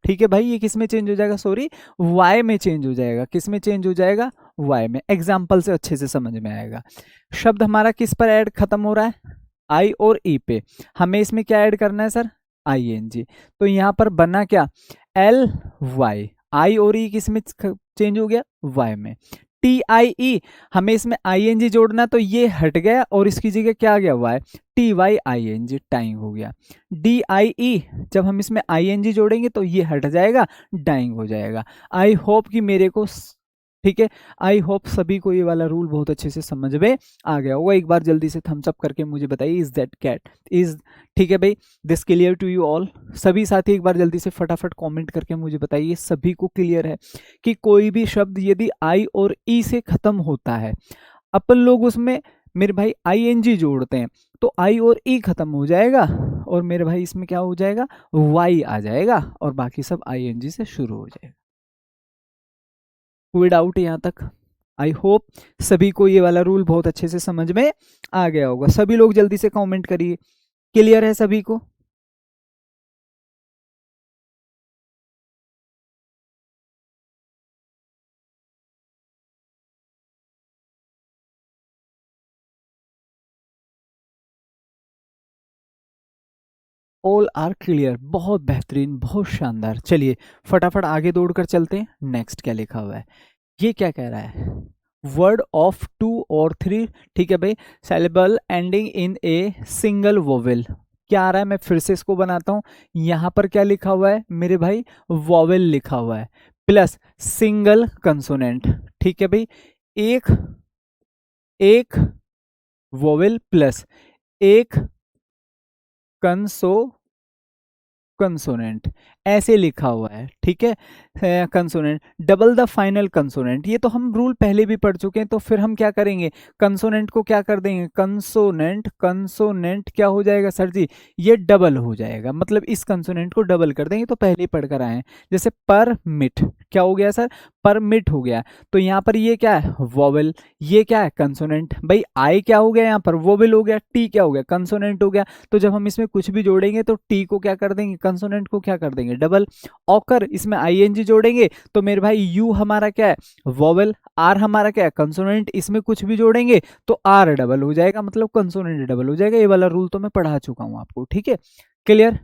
ठीक है भाई, ये किस में चेंज हो जाएगा, सॉरी y में चेंज हो जाएगा, किस में चेंज हो जाएगा, वाई में। एग्जाम्पल से अच्छे से समझ में आएगा। शब्द हमारा किस पर ऐड खत्म हो रहा है, आई और ई पे। हमें इसमें क्या ऐड करना है सर, आई एन जी। तो यहाँ पर बना क्या, एल वाई, आई और ई किस में चेंज हो गया, वाई में। टी आई ई, हमें इसमें आई एन जी जोड़ना, तो ये हट गया और इसकी जगह क्या आ गया, Y. T Y I N G, tying हो गया। डी आई ई, जब हम इसमें आई एन जी जोड़ेंगे तो ये हट जाएगा, डाइंग हो जाएगा। आई होप कि मेरे को ठीक है, आई होप सभी को ये वाला रूल बहुत अच्छे से समझ में आ गया होगा। एक बार जल्दी से थम्स अप करके मुझे बताइए, इज दैट कैट इज, ठीक है भाई, this clear to you all. सभी साथी एक बार जल्दी से फटाफट कमेंट करके मुझे बताइए सभी को क्लियर है कि कोई भी शब्द यदि आई और ई से खत्म होता है, अपन लोग उसमें मेरे भाई आई एन जी जोड़ते हैं, तो आई और ई खत्म हो जाएगा और मेरे भाई इसमें क्या हो जाएगा, वाई आ जाएगा और बाकी सब आई एन जी से शुरू हो जाएगा। कोई डाउट यहाँ तक? आई होप सभी को ये वाला रूल बहुत अच्छे से समझ में आ गया होगा। सभी लोग जल्दी से कमेंट करिए, क्लियर है सभी को? ऑल आर क्लियर, बहुत बेहतरीन, बहुत शानदार। चलिए फटाफट आगे दौड़कर चलते हैं। नेक्स्ट क्या लिखा हुआ है, ये क्या कह रहा है, वर्ड ऑफ 2 और 3, ठीक है भाई, syllable ending in a single vowel. क्या आ रहा है, मैं फिर से इसको बनाता हूं। यहां पर क्या लिखा हुआ है मेरे भाई, वोवेल लिखा हुआ है प्लस सिंगल कंसोनेंट, ठीक है भाई। एक एक वोवेल प्लस एक कंसो कंसोनेंट, ऐसे लिखा हुआ है, ठीक है। Consonant double the final consonant, ये तो हम रूल पहले भी पढ़ चुके हैं। तो फिर हम क्या करेंगे, कंसोनेंट को क्या कर देंगे, कंसोनेंट, कंसोनेंट क्या हो जाएगा सर जी, ये डबल हो जाएगा, मतलब इस कंसोनेंट को डबल कर देंगे। तो पहले ही पढ़कर आए हैं, जैसे परमिट क्या हो गया सर, परमिट हो गया। तो यहाँ पर ये क्या है, वोवेल, ये क्या है, कंसोनेंट। भाई आई क्या हो गया, यहाँ पर वोवेल हो गया, टी क्या हो गया, कंसोनेंट हो गया। तो जब हम इसमें कुछ भी जोड़ेंगे तो टी को क्या कर देंगे, कंसोनेंट को क्या कर देंगे, डबल। ऑकर, इसमें आईएनजी जोड़ेंगे तो मेरे भाई यू हमारा क्या है, वोवेल, आर हमारा क्या है, कंसोनेंट, इसमें कुछ भी जोड़ेंगे तो आर डबल हो जाएगा, मतलब कंसोनेंट डबल हो जाएगा। ये वाला रूल तो मैं पढ़ा चुका हूं आपको, ठीक है, क्लियर।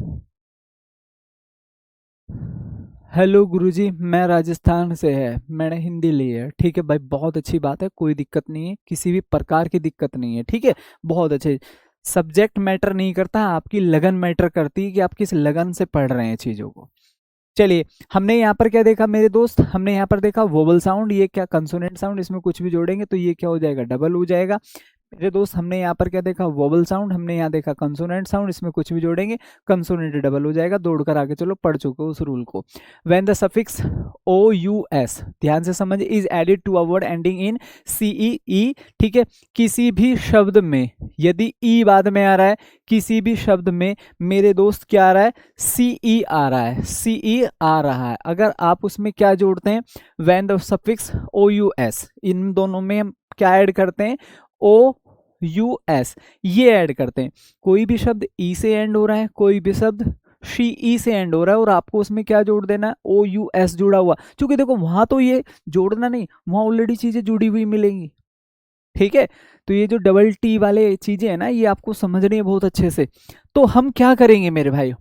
हेलो गुरुजी, मैं राजस्थान से है, मैंने हिंदी ली है, ठीक है भाई, बहुत अच्छी बात है, कोई दिक्कत नहीं है, किसी भी प्रकार की दिक्कत नहीं है, ठीक है, बहुत अच्छे। सब्जेक्ट मैटर नहीं करता, आपकी लगन मैटर करती है कि आप किस लगन से पढ़ रहे हैं चीज़ों को। चलिए, हमने यहाँ पर क्या देखा मेरे दोस्त, हमने यहाँ पर देखा वोवल साउंड, ये क्या कंसोनेंट साउंड, इसमें कुछ भी जोड़ेंगे तो ये क्या हो जाएगा, डबल हो जाएगा। मेरे दोस्त हमने यहाँ पर क्या देखा, वोवल साउंड, हमने यहाँ देखा कंसोनेंट साउंड, इसमें कुछ भी जोड़ेंगे कंसोनेंट डबल हो जाएगा। दौड़कर आगे चलो, पढ़ चुके हो उस रूल को। When the suffix O U S, ध्यान से समझ, is added to a word ending in C E E, ठीक है, किसी भी शब्द में यदि ई बाद में आ रहा है, किसी भी शब्द में मेरे दोस्त क्या आ रहा है, सी ई आ रहा है, सी ई आ रहा है, अगर आप उसमें क्या जोड़ते हैं, when the suffix O U S, इन दोनों में हम क्या ऐड करते हैं, ओ यू एस, ये ऐड करते हैं। कोई भी शब्द ई से एंड हो रहा है, कोई भी शब्द शी ई से एंड हो रहा है, और आपको उसमें क्या जोड़ देना है, ओ यू एस जुड़ा हुआ, क्योंकि देखो वहां तो ये जोड़ना नहीं, वहां ऑलरेडी चीजें जुड़ी हुई मिलेंगी, ठीक है। तो ये जो डबल टी वाले चीजें है ना, ये आपको समझनी है बहुत अच्छे से। तो हम क्या करेंगे मेरे भाई,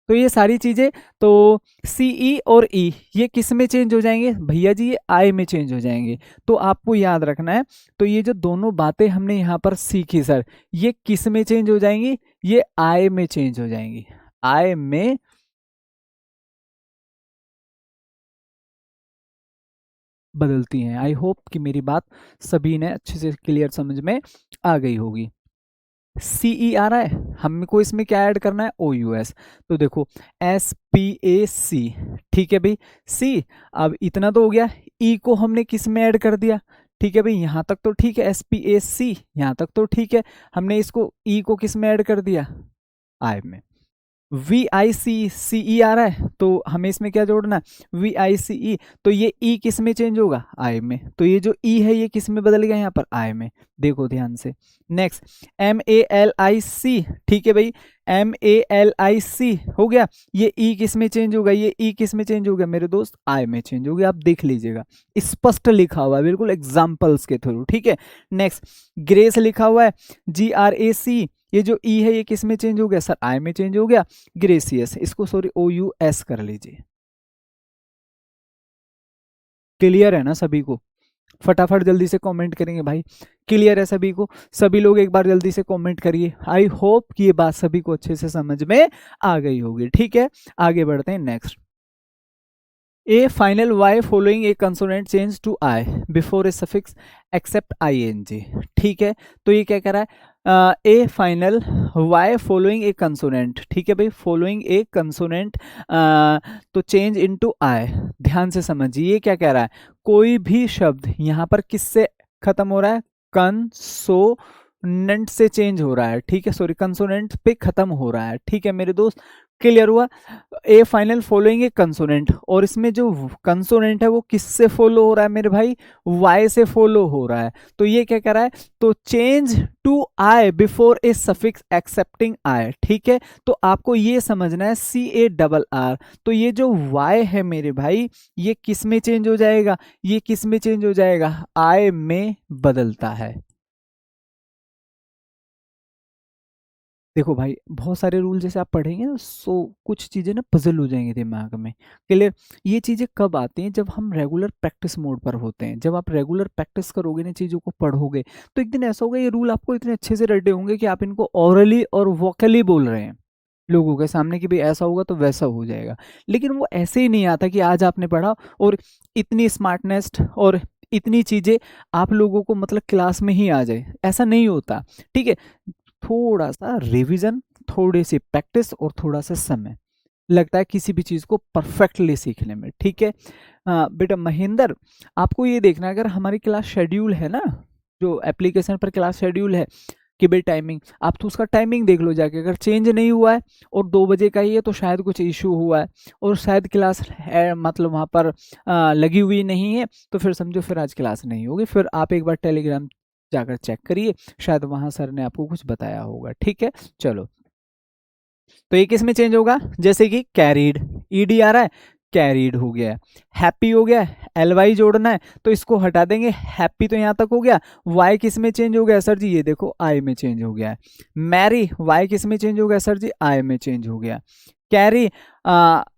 तो ये सारी चीजें, तो सी ई और ई ये किस में चेंज हो जाएंगे भैया जी, ये आई में चेंज हो जाएंगे। तो आपको याद रखना है, तो ये जो दोनों बातें हमने यहाँ पर सीखी सर, ये किस में चेंज हो जाएंगी, ये आई में चेंज हो जाएंगी, आई में बदलती हैं। आई होप कि मेरी बात सभी ने अच्छे से क्लियर समझ में आ गई होगी। सी ई आ रहा है, हमको इसमें क्या ऐड करना है, ओ यू एस। तो देखो एस पी ए सी, ठीक है भाई, सी। अब इतना तो हो गया, ई को हमने किस में ऐड कर दिया, ठीक है भाई, यहाँ तक तो ठीक है, एस पी ए सी, यहाँ तक तो ठीक है। हमने इसको ई को किस में ऐड कर दिया, आई में। VICCE आ रहा है, तो हमें इसमें क्या जोड़ना है, VICE। तो ये E किस में चेंज होगा, I में। तो ये जो E है ये किस में बदल गया यहाँ पर, I में। देखो ध्यान से। नेक्स्ट MALIC, ठीक है भाई, MALIC हो गया। ये E किस में चेंज होगा, ये E किस में चेंज होगा मेरे दोस्त, I में चेंज हो गया। आप देख लीजिएगा, स्पष्ट लिखा हुआ है बिल्कुल एग्जाम्पल्स के थ्रू, ठीक है। नेक्स्ट ग्रेस लिखा हुआ है, GRAC। ये जो ई है ये किस में चेंज हो गया सर, आई में चेंज हो गया। ग्रेसियस, इसको सॉरी OUS कर लीजिए। क्लियर है ना सभी को, फटाफट जल्दी से कमेंट करेंगे भाई। क्लियर है सभी को, सभी लोग एक बार जल्दी से कमेंट करिए। आई होप कि ये बात सभी को अच्छे से समझ में आ गई होगी, ठीक है। आगे बढ़ते हैं next. A final Y following a consonant change to I before a suffix except ing, ठीक है। तो ये क्या कह रहा है, A final Y following a consonant, ठीक है भाई, following a consonant तो change into I। ध्यान से समझिए ये क्या कह रहा है, कोई भी शब्द यहाँ पर किससे खत्म हो रहा है, कंसोनेंट से चेंज हो रहा है, ठीक है, सॉरी कंसोनेंट पे खत्म हो रहा है, ठीक है मेरे दोस्त। क्लियर हुआ। A final following A consonant, और इसमें जो कंसोनेंट है वो किससे फॉलो हो रहा है मेरे भाई, वाई से फॉलो हो रहा है। तो ये क्या कर रहा है, तो change to I before a suffix excepting I, ठीक है। तो आपको ये समझना है CARR। तो ये जो वाई है मेरे भाई ये किस में चेंज हो जाएगा, ये किस में चेंज हो जाएगा, आई में बदलता है। देखो भाई बहुत सारे रूल जैसे आप पढ़ेंगे ना, सो कुछ चीज़ें ना पजल हो जाएंगे दिमाग में। क्लियर। ये चीज़ें कब आती हैं, जब हम रेगुलर प्रैक्टिस मोड पर होते हैं। जब आप रेगुलर प्रैक्टिस करोगे ना, चीज़ों को पढ़ोगे, तो एक दिन ऐसा होगा ये रूल आपको इतने अच्छे से रटे होंगे कि आप इनको ऑरली और वोकली बोल रहे हैं लोगों के सामने कि भाई ऐसा होगा तो वैसा हो जाएगा। लेकिन वो ऐसे ही नहीं आता कि आज आपने पढ़ा और इतनी स्मार्टनेस और इतनी चीज़ें आप लोगों को मतलब क्लास में ही आ जाए, ऐसा नहीं होता, ठीक है। थोड़ा सा रिवीजन, थोड़ी सी प्रैक्टिस और थोड़ा सा समय लगता है किसी भी चीज़ को परफेक्टली सीखने में, ठीक है। बेटा महेंद्र, आपको ये देखना है, अगर हमारी क्लास शेड्यूल है ना, जो एप्लीकेशन पर क्लास शेड्यूल है कि भाई टाइमिंग, आप तो उसका टाइमिंग देख लो जाके। अगर चेंज नहीं हुआ है और 2 बजे का ही है तो शायद कुछ इशू हुआ है, और शायद क्लास है मतलब वहाँ पर लगी हुई नहीं है, तो फिर समझो फिर आज क्लास नहीं होगी। फिर आप एक बार टेलीग्राम जाकर चेक करिए, शायद वहां सर ने आपको कुछ बताया होगा, ठीक है। चलो, तो ये किस में चेंज होगा, जैसे कि कैरीड, ED आ रहा है, कैरीड हो गया। हैप्पी हो गया, LY जोड़ना है तो इसको हटा देंगे, हैप्पी तो यहाँ तक हो गया। Y किस में चेंज हो गया सर जी, ये देखो I में चेंज हो गया है। मैरी, Y किस में चेंज हो गया सर जी, I में चेंज हो गया। कैरी,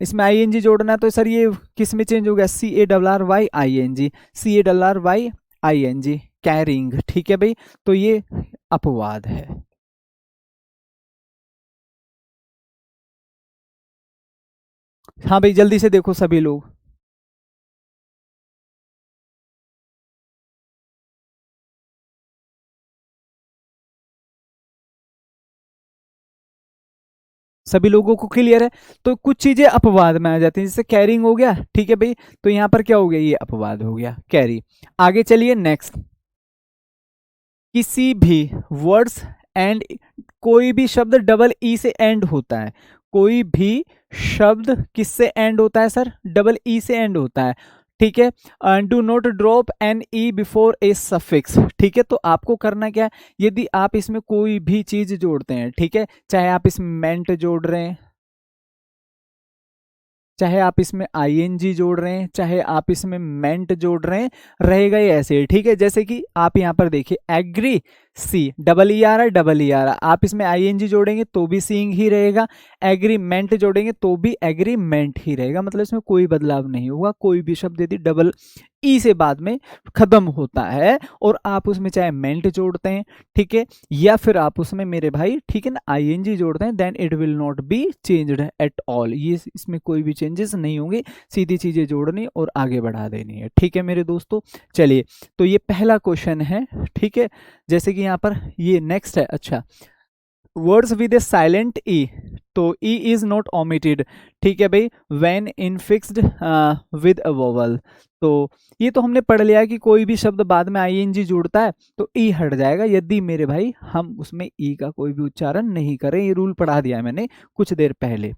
इसमें ING जोड़ना है तो सर ये किस में चेंज हो गया, CARRY ING, CARRY ING, carrying, ठीक है भाई। तो ये अपवाद है। हाँ भाई जल्दी से देखो सभी लोग, सभी लोगों को क्लियर है। तो कुछ चीजें अपवाद में आ जाती हैं, जैसे कैरिंग हो गया, ठीक है भाई। तो यहाँ पर क्या हो गया, ये अपवाद हो गया, कैरी। आगे चलिए नेक्स्ट। किसी भी वर्ड्स एंड, कोई भी शब्द डबल ई से एंड होता है, कोई भी शब्द किससे एंड होता है सर, डबल ई से एंड होता है, ठीक है। Do not drop an E before a suffix, ठीक है। तो आपको करना क्या है, यदि आप इसमें कोई भी चीज जोड़ते हैं, ठीक है, चाहे आप इसमें मेंट जोड़ रहे हैं, चाहे आप इसमें ING जोड़ रहे हैं, चाहे आप इसमें मेंट जोड़ रहे हैं, रहेगा ये ऐसे ही, ठीक है। जैसे कि आप यहाँ पर देखिए एग्री, सी, डबल ई आ रहा है, डबल ई आ रहा है, आप इसमें ING जोड़ेंगे तो भी सीइंग ही रहेगा, एग्रीमेंट जोड़ेंगे तो भी एग्रीमेंट ही रहेगा, मतलब इसमें कोई बदलाव नहीं होगा। कोई भी शब्द यदि डबल ई से बाद में खत्म होता है और आप उसमें चाहे मेंट जोड़ते हैं, ठीक है, या फिर आप उसमें मेरे भाई, ठीक है ना, ING जोड़ते हैं, then it will not be changed at all, ये इसमें कोई भी चेंजेस नहीं होंगे, सीधी चीजें जोड़नी और आगे बढ़ा देनी है, ठीक है मेरे दोस्तों। चलिए, तो ये पहला क्वेश्चन है, ठीक है। जैसे कि यहाँ पर ये नेक्स्ट है, अच्छा वर्ड्स विद ए साइलेंट ई, तो ई इज नॉट ओमिटेड, ठीक है भाई, व्हेन इनफिक्स्ड विद अ वोवल। तो ये तो हमने पढ़ लिया है कि कोई भी शब्द बाद में आईएनजी जुड़ता है तो ई हट जाएगा, यदि मेरे भाई हम उसमें ई का कोई भी उच्चारण नहीं करें। ये रूल पढ़ा दिया है मैंने कुछ देर पहले।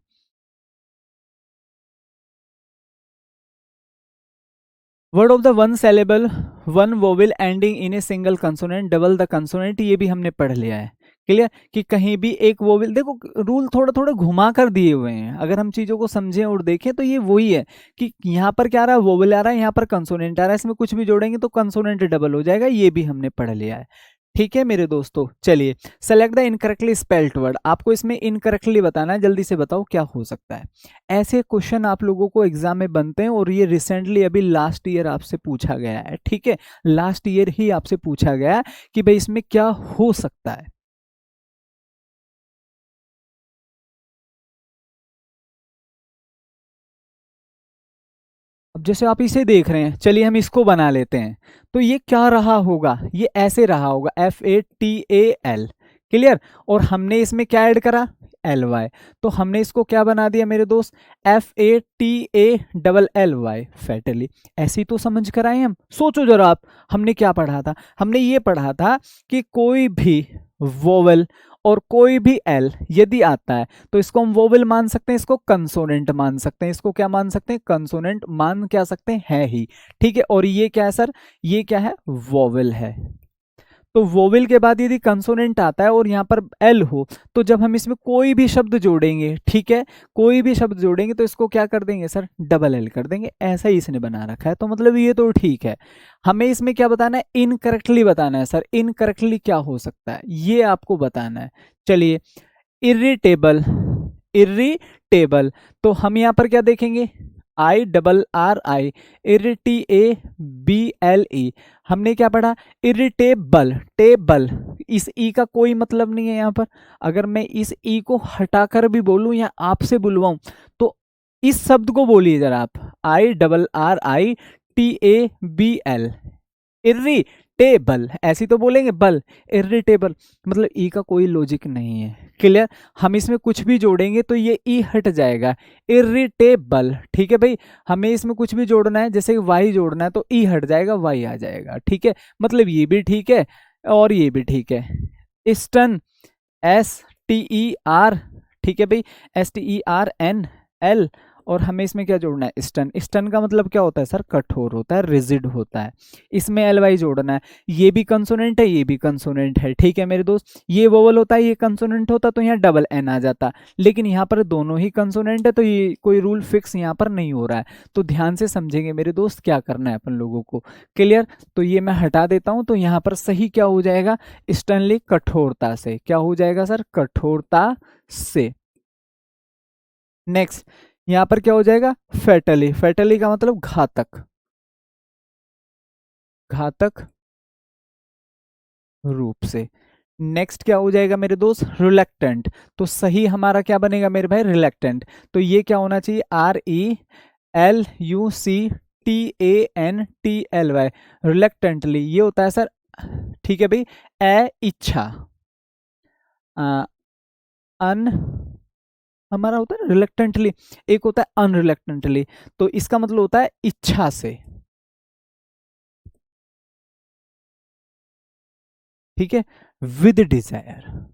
Word of the one saleable one vowel ending in a single consonant double the consonant, ये भी हमने पढ़ लिया है। क्लियर कि कहीं भी एक वोवेल, देखो रूल थोड़ा थोड़ा घुमा कर दिए हुए हैं, अगर हम चीजों को समझें और देखें तो ये वही है कि यहाँ पर क्या आ रहा है, वोवेल आ रहा है, यहाँ पर कंसोनेंट आ रहा है, इसमें कुछ भी जोड़ेंगे तो कंसोनेंट डबल हो जाएगा, ये भी हमने पढ़ लिया है। ठीक है मेरे दोस्तों, चलिए select the incorrectly spelled word, आपको इसमें इनकरेक्टली बताना है, जल्दी से बताओ क्या हो सकता है। ऐसे क्वेश्चन आप लोगों को एग्जाम में बनते हैं और ये रिसेंटली अभी लास्ट ईयर आपसे पूछा गया है, ठीक है, लास्ट ईयर ही आपसे पूछा गया है कि भाई इसमें क्या हो सकता है। अब जैसे आप इसे देख रहे हैं, चलिए हम इसको बना लेते हैं, तो ये क्या रहा होगा, ये ऐसे रहा होगा FATAL, क्लियर, और हमने इसमें क्या ऐड करा, LY, तो हमने इसको क्या बना दिया मेरे दोस्त, FATALLY, फैटली। ऐसी तो समझ कर आए हम, सोचो जरा आप, हमने क्या पढ़ा था, हमने ये पढ़ा था कि कोई भी वोवेल और कोई भी एल यदि आता है तो इसको हम वोवेल मान सकते हैं, इसको कंसोनेंट मान सकते हैं, इसको क्या मान सकते हैं, कंसोनेंट मान क्या सकते हैं, है ही, ठीक है। और ये क्या है सर, ये क्या है, वोवेल है। तो वोवेल के बाद यदि कंसोनेंट आता है और यहाँ पर एल हो, तो जब हम इसमें कोई भी शब्द जोड़ेंगे, ठीक है, कोई भी शब्द जोड़ेंगे तो इसको क्या कर देंगे सर, डबल एल कर देंगे, ऐसा ही इसने बना रखा है, तो मतलब ये तो ठीक है। हमें इसमें क्या बताना है, इनकरेक्टली बताना है सर, इनकरेक्टली क्या हो सकता है ये आपको बताना है। चलिए, इरिटेबल, इरिटेबल, तो हम यहाँ पर क्या देखेंगे, IRRI, IRITABLE, हमने क्या पढ़ा, इरिटेबल, टेबल, इस ई का कोई मतलब नहीं है यहाँ पर। अगर मैं इस ई को हटाकर भी बोलूं या आपसे बुलवाऊं तो इस शब्द को बोलिए जरा आप, IRRITABL, इरिटेबल, ऐसी तो बोलेंगे बल, इरिटेबल, मतलब ई का कोई लॉजिक नहीं है, क्लियर। हम इसमें कुछ भी जोड़ेंगे तो ये ई हट जाएगा, इरिटेबल, ठीक है भाई। हमें इसमें कुछ भी जोड़ना है, जैसे वाई जोड़ना है तो ई हट जाएगा, वाई आ जाएगा, ठीक है, मतलब ये भी ठीक है और ये भी ठीक है। स्टन, STER, ठीक है भाई, STERNL, और हमें इसमें क्या जोड़ना है, स्टन, स्टन का मतलब क्या होता है सर, कठोर होता है, रिजिड होता है, इसमें LY जोड़ना है, ये भी कंसोनेंट है, ये भी कंसोनेंट है, ठीक है मेरे दोस्त। ये वोवल होता है, ये कंसोनेंट होता तो यहाँ डबल एन आ जाता, लेकिन यहाँ पर दोनों ही कंसोनेंट है तो ये कोई रूल फिक्स यहाँ पर नहीं हो रहा है, तो ध्यान से समझेंगे मेरे दोस्त क्या करना है अपन लोगों को, क्लियर। तो ये मैं हटा देता हूं, तो यहाँ पर सही क्या हो जाएगा, स्टनली, कठोरता से, क्या हो जाएगा सर, कठोरता से। नेक्स्ट, यहां पर क्या हो जाएगा, फैटली, फैटली का मतलब घातक, घातक रूप से। नेक्स्ट क्या हो जाएगा मेरे दोस्त, रिलेक्टेंट, तो सही हमारा क्या बनेगा मेरे भाई, रिलेक्टेंट, तो ये क्या होना चाहिए, RELUCTANTLY, रिलेक्टेंटली, ये होता है सर, ठीक है भाई, इच्छा, अन, हमारा होता है रिलेक्टेंटली, एक होता है अनरिलेक्टेंटली, तो इसका मतलब होता है इच्छा से, ठीक है, विद डिजायर।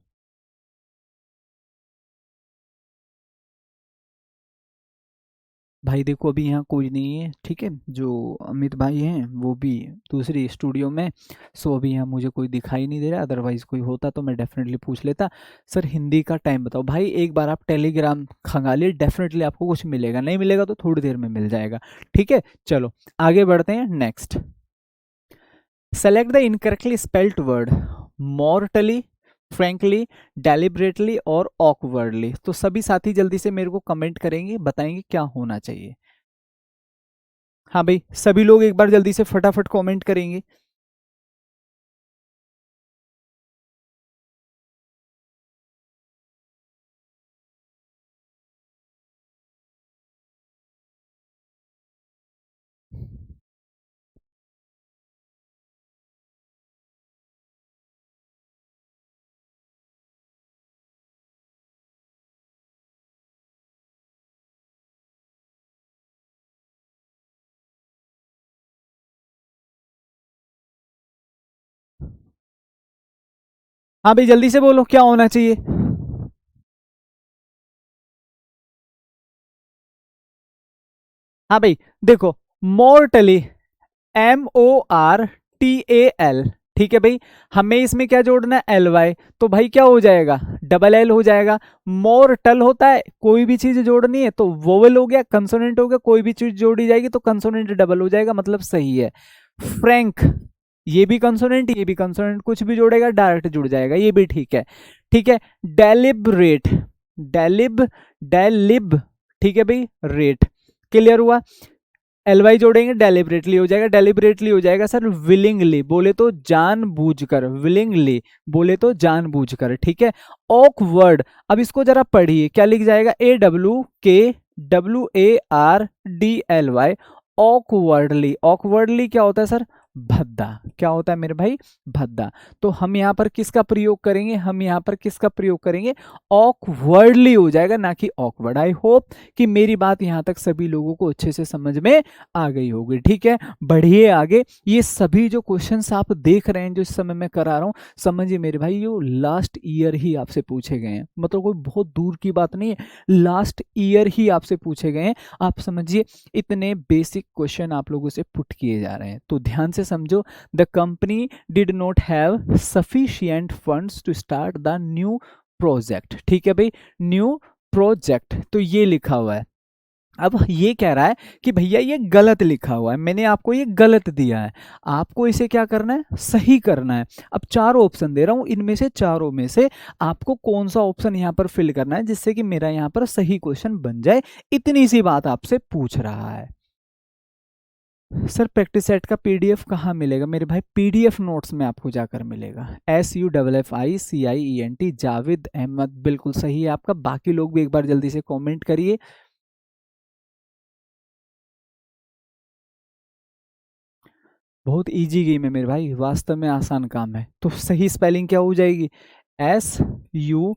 भाई देखो अभी यहाँ कोई नहीं है, ठीक है, जो अमित भाई हैं वो भी दूसरी स्टूडियो में, सो अभी यहाँ मुझे कोई दिखाई नहीं दे रहा, अदरवाइज कोई होता तो मैं डेफिनेटली पूछ लेता। सर हिंदी का टाइम बताओ भाई, एक बार आप टेलीग्राम खंगालिए, डेफिनेटली आपको कुछ मिलेगा, नहीं मिलेगा तो थोड़ी देर में मिल जाएगा, ठीक है। चलो आगे बढ़ते हैं, next, select the incorrectly spelled word, mortally, frankly, deliberately और ऑकवर्डली, तो सभी साथी जल्दी से मेरे को कमेंट करेंगे, बताएंगे क्या होना चाहिए। हाँ भाई, सभी लोग एक बार जल्दी से फटाफट कमेंट करेंगे। हाँ भाई जल्दी से बोलो क्या होना चाहिए। हाँ भाई देखो, मोर्टली, MORTAL, ठीक है भाई। हमें इसमें क्या जोड़ना है, LY, तो भाई क्या हो जाएगा, डबल L हो जाएगा। मोर्टल होता है, कोई भी चीज जोड़नी है तो वोवेल हो गया, कंसोनेंट हो गया, कोई भी चीज जोड़ी जाएगी तो कंसोनेंट डबल हो जाएगा, मतलब सही है। फ्रैंक, ये भी कंसोनेंट ये भी कंसोनेंट, कुछ भी जोड़ेगा डायरेक्ट जुड़ जाएगा, ये भी ठीक है। ठीक है, डेलिबरेट, डेलिब डेलिब, ठीक है भाई, रेट, क्लियर हुआ। LY जोड़ेंगे डेलिबरेटली हो जाएगा, डेलिबरेटली हो जाएगा सर विलिंगली, बोले तो जानबूझकर, विलिंगली बोले तो जानबूझकर, ठीक है। ऑकवर्ड, अब इसको जरा पढ़िए, क्या लिख जाएगा, AWKWARDLY, ऑकवर्डली। ऑकवर्डली क्या होता है सर, भद्दा, क्या होता है मेरे भाई, भद्दा। तो हम यहाँ पर किसका प्रयोग करेंगे, हम यहाँ पर किसका प्रयोग करेंगे, ऑकवर्डली हो जाएगा, ना कि ऑकवर्ड। आई होप कि मेरी बात यहाँ तक सभी लोगों को अच्छे से समझ में आ गई होगी, ठीक है। बढ़िए आगे, ये सभी जो क्वेश्चंस आप देख रहे हैं जो इस समय मैं करा रहा हूँ, समझिए मेरे भाई ये लास्ट ईयर ही आपसे पूछे गए हैं, मतलब कोई बहुत दूर की बात नहीं है, लास्ट ईयर ही आपसे पूछे गए हैं। आप समझिए इतने बेसिक क्वेश्चन आप लोगों से पुट किए जा रहे हैं, तो ध्यान से समझो। The company did not have sufficient funds to start the new project, ठीक है भाई, न्यू प्रोजेक्ट, तो ये लिखा हुआ है। अब ये कह रहा है कि भैया ये गलत लिखा हुआ है, मैंने आपको ये गलत दिया है, आपको इसे क्या करना है, सही करना है। अब चारों ऑप्शन दे रहा हूं, इनमें से चारों में से आपको कौन सा ऑप्शन यहां पर फिल करना है जिससे कि मेरा यहां पर सही क्वेश्चन बन जाए, इतनी सी बात आपसे पूछ रहा है। सर प्रैक्टिस सेट का PDF कहाँ मिलेगा मेरे भाई, PDF नोट्स में आपको जाकर मिलेगा। SUFFICIENT, जावेद अहमद, बिल्कुल सही है आपका। बाकी लोग भी एक बार जल्दी से कमेंट करिए। बहुत इजी गेम है मेरे भाई, वास्तव में आसान काम है। तो सही स्पेलिंग क्या हो जाएगी, SUFFICIENT,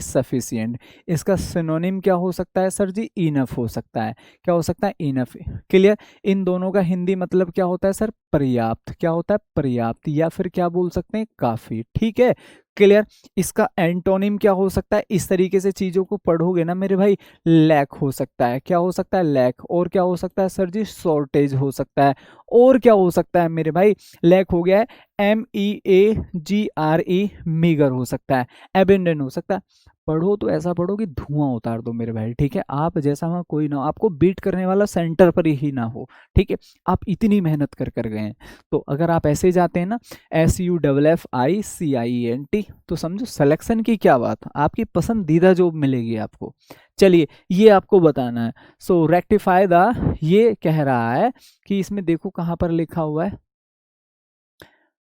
सफिशिएंट। इसका सिनोनिम क्या हो सकता है सर जी, इनफ हो सकता है। क्या हो सकता है, इनफ, क्लियर। इन दोनों का हिंदी मतलब क्या होता है सर, पर्याप्त, क्या होता है, पर्याप्त, या फिर क्या बोल सकते हैं, काफी, ठीक है, क्लियर। इसका एंटोनिम क्या हो सकता है, इस तरीके से चीजों को पढ़ोगे ना मेरे भाई, लैक हो सकता है, क्या हो सकता है, लैक। और क्या हो सकता है सर जी, शॉर्टेज हो सकता है। और क्या हो सकता है मेरे भाई, लैक हो गया है, MEAGRE, मीगर हो सकता है, एबेंडन हो सकता है। पढ़ो तो ऐसा पढ़ो कि धुआं उतार दो मेरे भाई, ठीक है। आप जैसा वहां कोई ना हो, आपको बीट करने वाला सेंटर पर ही ना हो, ठीक है। आप इतनी मेहनत कर कर गए हैं, तो अगर आप ऐसे जाते हैं ना, SUFFICIENT, तो समझो सिलेक्शन की क्या बात, आपकी पसंदीदा जॉब मिलेगी आपको। चलिए ये आपको बताना है। सो रेक्टिफाई द, ये कह रहा है कि इसमें देखो कहाँ पर लिखा हुआ है,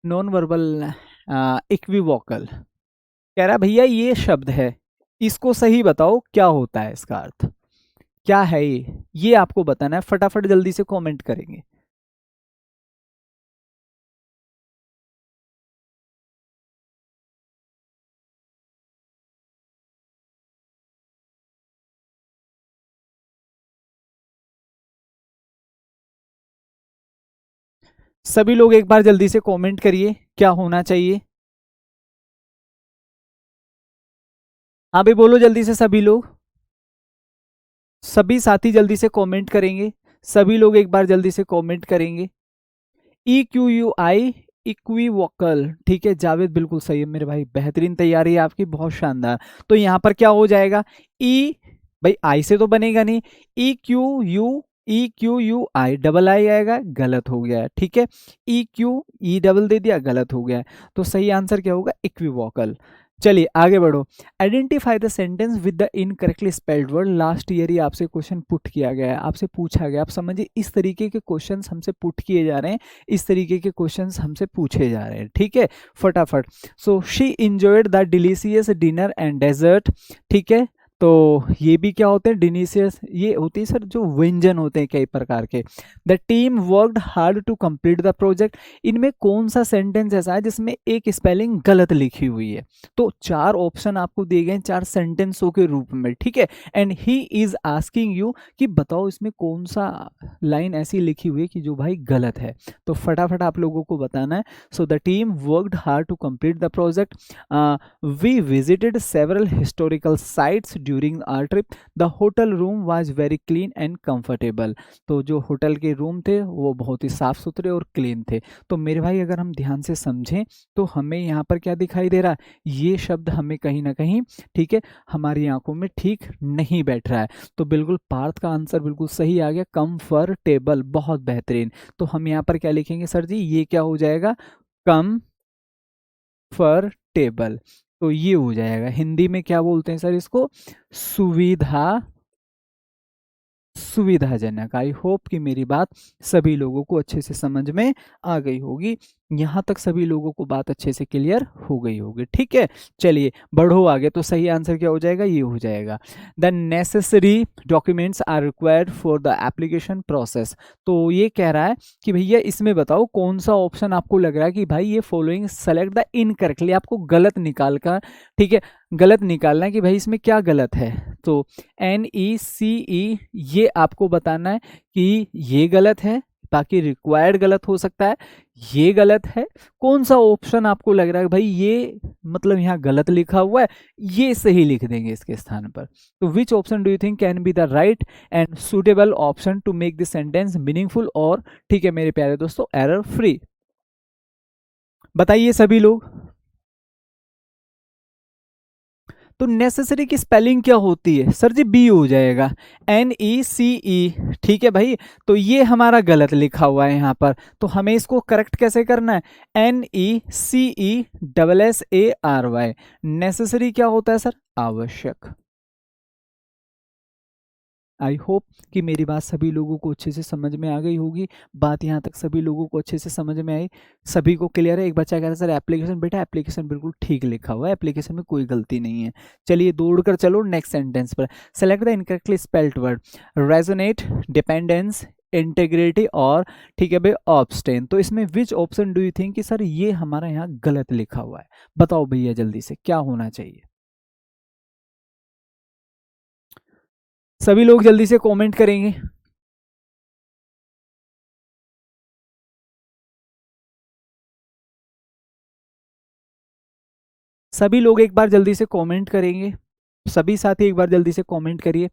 नॉन वर्बल इक्विवोकल, कह रहा है भैया ये शब्द है, इसको सही बताओ क्या होता है, इसका अर्थ क्या है, ये आपको बताना है, फटाफट जल्दी से कमेंट करेंगे। सभी लोग एक बार जल्दी से कमेंट करिए क्या होना चाहिए। हाँ भाई बोलो जल्दी से सभी लोग, सभी साथी जल्दी से कमेंट करेंगे, सभी लोग एक बार जल्दी से कमेंट करेंगे। EQUI, इक्विवोकल, ठीक है जावेद, बिल्कुल सही है मेरे भाई, बेहतरीन तैयारी है आपकी, बहुत शानदार। तो यहाँ पर क्या हो जाएगा, ई, भाई आई से तो बनेगा नहीं, EQUI, डबल आई आएगा, गलत हो गया है, ठीक है। EQ, डबल दे दिया, गलत हो गया है। तो सही आंसर क्या होगा, इक्विवोकल। चलिए आगे बढ़ो। Identify the sentence with the incorrectly spelled word, last year ही आपसे क्वेश्चन पुट किया गया है, आपसे पूछा गया। आप समझिए इस तरीके के क्वेश्चंस हमसे पुट किए जा रहे हैं, इस तरीके के क्वेश्चंस हमसे पूछे जा रहे हैं, ठीक है, फटाफट। So she enjoyed the delicious dinner and dessert, ठीक है। तो ये भी क्या होते हैं, डिनीशियस, ये होती है सर जो व्यंजन होते हैं कई प्रकार के। The team worked hard to complete the project. इनमें कौन सा सेंटेंस ऐसा है जिसमें एक स्पेलिंग गलत लिखी हुई है? तो चार ऑप्शन आपको दिए गए हैं, चार सेंटेंसों के रूप में, ठीक है। And he is asking you कि बताओ इसमें कौन सा लाइन ऐसी लिखी हुई है कि जो भाई गलत है। तो फटाफट आप लोगों को बताना है। So the team worked hard to complete the project. We visited several historical sites during our trip. The hotel room was very clean and comfortable. तो जो होटल के रूम थे वो बहुत ही साफ सुथरे और क्लीन थे। तो मेरे भाई अगर हम ध्यान से समझें तो हमें यहाँ पर क्या दिखाई दे रहा है, ये शब्द हमें कहीं ना कहीं, ठीक है, हमारी आंखों में ठीक नहीं बैठ रहा है। तो बिल्कुल पार्थ का आंसर बिल्कुल सही आ गया, कंफर्टेबल, बहुत बेहतरीन। तो हम यहाँ पर क्या लिखेंगे सर जी, ये क्या हो जाएगा, कंफर्टेबल। तो ये हो जाएगा, हिंदी में क्या बोलते हैं सर इसको, सुविधाजनक। आई होप कि मेरी बात सभी लोगों को अच्छे से समझ में आ गई होगी। यहाँ तक सभी लोगों को बात अच्छे से क्लियर हो गई होगी, ठीक है। चलिए बढ़ो आगे। तो सही आंसर क्या हो जाएगा, ये हो जाएगा, the necessary documents are required for the application process. तो ये कह रहा है कि भैया इसमें बताओ कौन सा ऑप्शन आपको लग रहा है कि भाई ये फॉलोइंग सेलेक्ट द इनकरेक्टली, आपको गलत निकाल कर, ठीक है, गलत निकालना है कि भाई इसमें क्या गलत है। तो NECE ये आपको बताना है कि ये गलत है, बाकी रिक्वायर्ड गलत हो सकता है, ये गलत है। कौन सा ऑप्शन आपको लग रहा है भाई ये मतलब यहाँ गलत लिखा हुआ है, ये सही लिख देंगे इसके स्थान पर। तो which option do you think can be the right and suitable option to make this sentence meaningful और, ठीक है मेरे प्यारे दोस्तों, एरर फ्री? बताइए सभी लोग। तो नेसेसरी की स्पेलिंग क्या होती है सर जी, बी हो जाएगा, NECE, ठीक है भाई। तो ये हमारा गलत लिखा हुआ है यहाँ पर, तो हमें इसको करेक्ट कैसे करना है, NECESSARY। नेसेसरी क्या होता है सर, आवश्यक। आई होप कि मेरी बात सभी लोगों को अच्छे से समझ में आ गई होगी। बात यहाँ तक सभी लोगों को अच्छे से समझ में आई, सभी को क्लियर है। एक बच्चा कह रहा है सर एप्लीकेशन, बेटा एप्लीकेशन बिल्कुल ठीक लिखा हुआ है, एप्लीकेशन में कोई गलती नहीं है। चलिए दौड़ कर चलो नेक्स्ट सेंटेंस पर। Select the incorrectly spelled word, resonate, dependence, integrity और, ठीक है भाई, ऑब्स्टेन। तो इसमें विच ऑप्शन डू यू थिंक कि सर ये हमारा यहाँ गलत लिखा हुआ है? बताओ भैया जल्दी से क्या होना चाहिए, सभी लोग जल्दी से कमेंट करेंगे। सभी लोग एक बार जल्दी से कमेंट करेंगे, सभी साथी एक बार जल्दी से कमेंट करिए।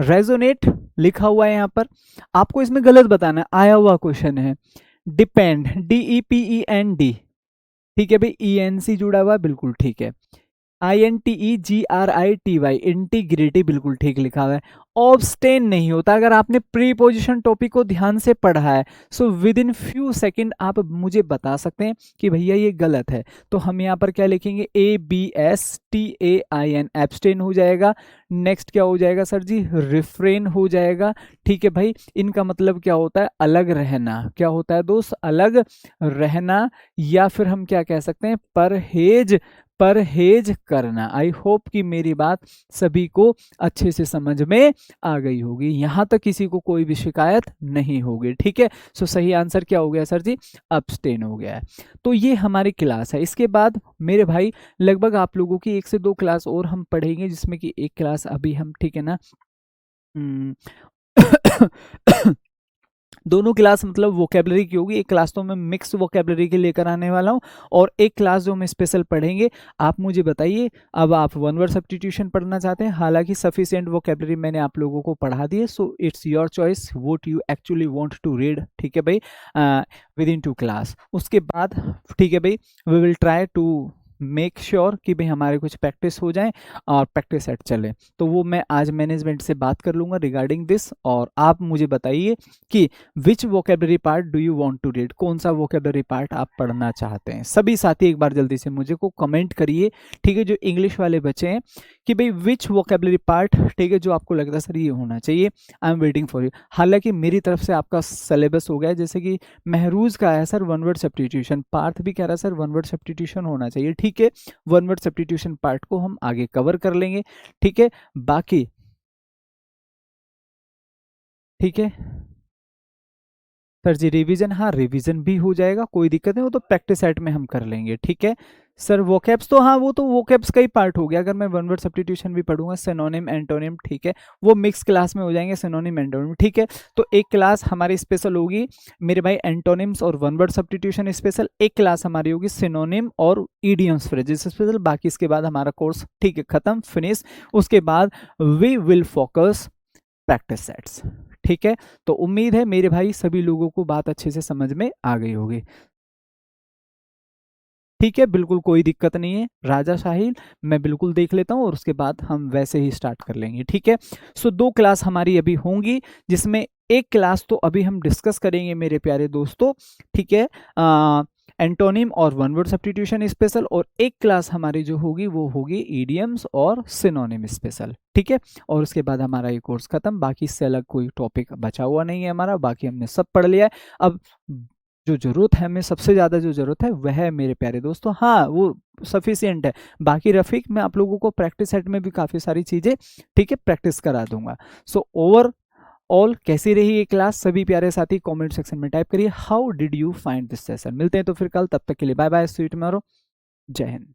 रेजोनेट लिखा हुआ है यहाँ पर, आपको इसमें गलत बताना है, आया हुआ क्वेश्चन है। डिपेंड, DEPEND, ठीक है भाई, ENC जुड़ा हुआ बिल्कुल ठीक है। INTEGRITY, इंटीग्रिटी बिल्कुल ठीक लिखा हुआ है। ऑब्स्टेन नहीं होता। अगर आपने प्रीपोजिशन टॉपिक को ध्यान से पढ़ा है so with in few second आप मुझे बता सकते हैं कि भैया ये गलत है। तो हम यहाँ पर क्या लिखेंगे, ABSTAIN, एब्स्टेन हो जाएगा। नेक्स्ट क्या हो जाएगा सर जी, रिफ्रेन हो जाएगा। ठीक है भाई, इनका मतलब क्या होता है, अलग रहना। क्या होता है दोस्त, अलग रहना, या फिर हम क्या कह सकते हैं, परहेज, परहेज करना। आई होप कि मेरी बात सभी को अच्छे से समझ में आ गई होगी, यहां तक किसी को कोई भी शिकायत नहीं होगी। ठीक है, सो सही आंसर क्या हो गया सर जी, अब्स्टेन हो गया है। तो ये हमारी क्लास है। इसके बाद मेरे भाई लगभग आप लोगों की 1 से 2 क्लास और हम पढ़ेंगे, जिसमें कि एक क्लास अभी हम, ठीक है ना, दोनों क्लास मतलब वोकेबलरी की होगी। एक क्लास तो मैं मिक्स वोकेबलरी के लेकर आने वाला हूं, और एक क्लास जो हम स्पेशल पढ़ेंगे। आप मुझे बताइए, अब आप वन वर्ड सब्स्टिट्यूशन पढ़ना चाहते हैं? हालांकि सफिशिएंट वोकेबलरी मैंने आप लोगों को पढ़ा दी है, so it's your choice what you actually want to read. ठीक है भाई, विद इन 2 क्लास। उसके बाद ठीक है भाई, we will try to make sure कि भाई हमारे कुछ प्रैक्टिस हो जाए और प्रैक्टिस सेट चले। तो वो मैं आज मैनेजमेंट से बात कर लूँगा रिगार्डिंग दिस, और आप मुझे बताइए कि which vocabulary part do you want to read, कौन सा वोकेबलरी पार्ट आप पढ़ना चाहते हैं। सभी साथी एक बार जल्दी से मुझे को कमेंट करिए, ठीक है, जो इंग्लिश वाले बच्चे हैं, कि भाई विच वोकेबलरी पार्ट, ठीक है, जो आपको लगता है सर ये होना चाहिए। I am waiting for you. हालांकि मेरी तरफ से आपका सिलेबस हो गया है, जैसे कि महरूज का है sir one word substitution, Parth भी कह रहा है सर वन वर्ड सब्स्टिट्यूशन होना चाहिए। ठीक है। वन वर्ड सब्स्टिट्यूशन पार्ट को हम आगे कवर कर लेंगे, ठीक है। बाकी ठीक है सर जी, रिवीजन, हाँ रिवीजन भी हो जाएगा, कोई दिक्कत नहीं, वो तो प्रैक्टिस सेट में हम कर लेंगे, ठीक है। सर वोकैब्स तो हाँ, वो तो वोकैब्स का ही पार्ट हो गया। अगर मैं वन वर्ड सब्स्टिट्यूशन भी पढ़ूंगा, सिनोनिम एंटोनिम, ठीक है, वो मिक्स क्लास में हो जाएंगे, सिनोनिम एंटोनिम, ठीक है। तो एक क्लास हमारी स्पेशल होगी मेरे भाई एंटोनिम्स और वन वर्ड सब्स्टिट्यूशन स्पेशल, एक क्लास हमारी होगी सिनोनिम और ईडियम्स फ्रेजेस स्पेशल। बाकी इसके बाद हमारा कोर्स ठीक है खत्म, फिनिश। उसके बाद we will focus practice sets, ठीक है। तो उम्मीद है मेरे भाई सभी लोगों को बात अच्छे से समझ में आ गई होगी, ठीक है। बिल्कुल कोई दिक्कत नहीं है राजा साहिल, मैं बिल्कुल देख लेता हूँ और उसके बाद हम वैसे ही स्टार्ट कर लेंगे, ठीक है। सो 2 क्लास हमारी अभी होंगी, जिसमें एक क्लास तो अभी हम डिस्कस करेंगे मेरे प्यारे दोस्तों, ठीक है, एंटोनिम और वन वर्ड सब्स्टिट्यूशन स्पेशल, और एक क्लास हमारी जो होगी वो होगी ईडियम्स और सिनोनिम स्पेशल, ठीक है। और उसके बाद हमारा ये कोर्स खत्म, बाकी इससे अलग कोई टॉपिक बचा हुआ नहीं है हमारा, बाकी हमने सब पढ़ लिया है। अब जो जरूरत है हमें, सबसे ज्यादा जो जरूरत है वह है मेरे प्यारे दोस्तों, हाँ वो सफिशियंट है। बाकी रफीक मैं आप लोगों को प्रैक्टिस सेट में भी काफी सारी चीजें, ठीक है, प्रैक्टिस करा दूंगा। सो ओवर ऑल कैसी रही ये क्लास, सभी प्यारे साथी कमेंट सेक्शन में टाइप करिए how did you find this session. मिलते हैं तो फिर कल, तब तक के लिए bye bye, see you tomorrow, जय हिंद।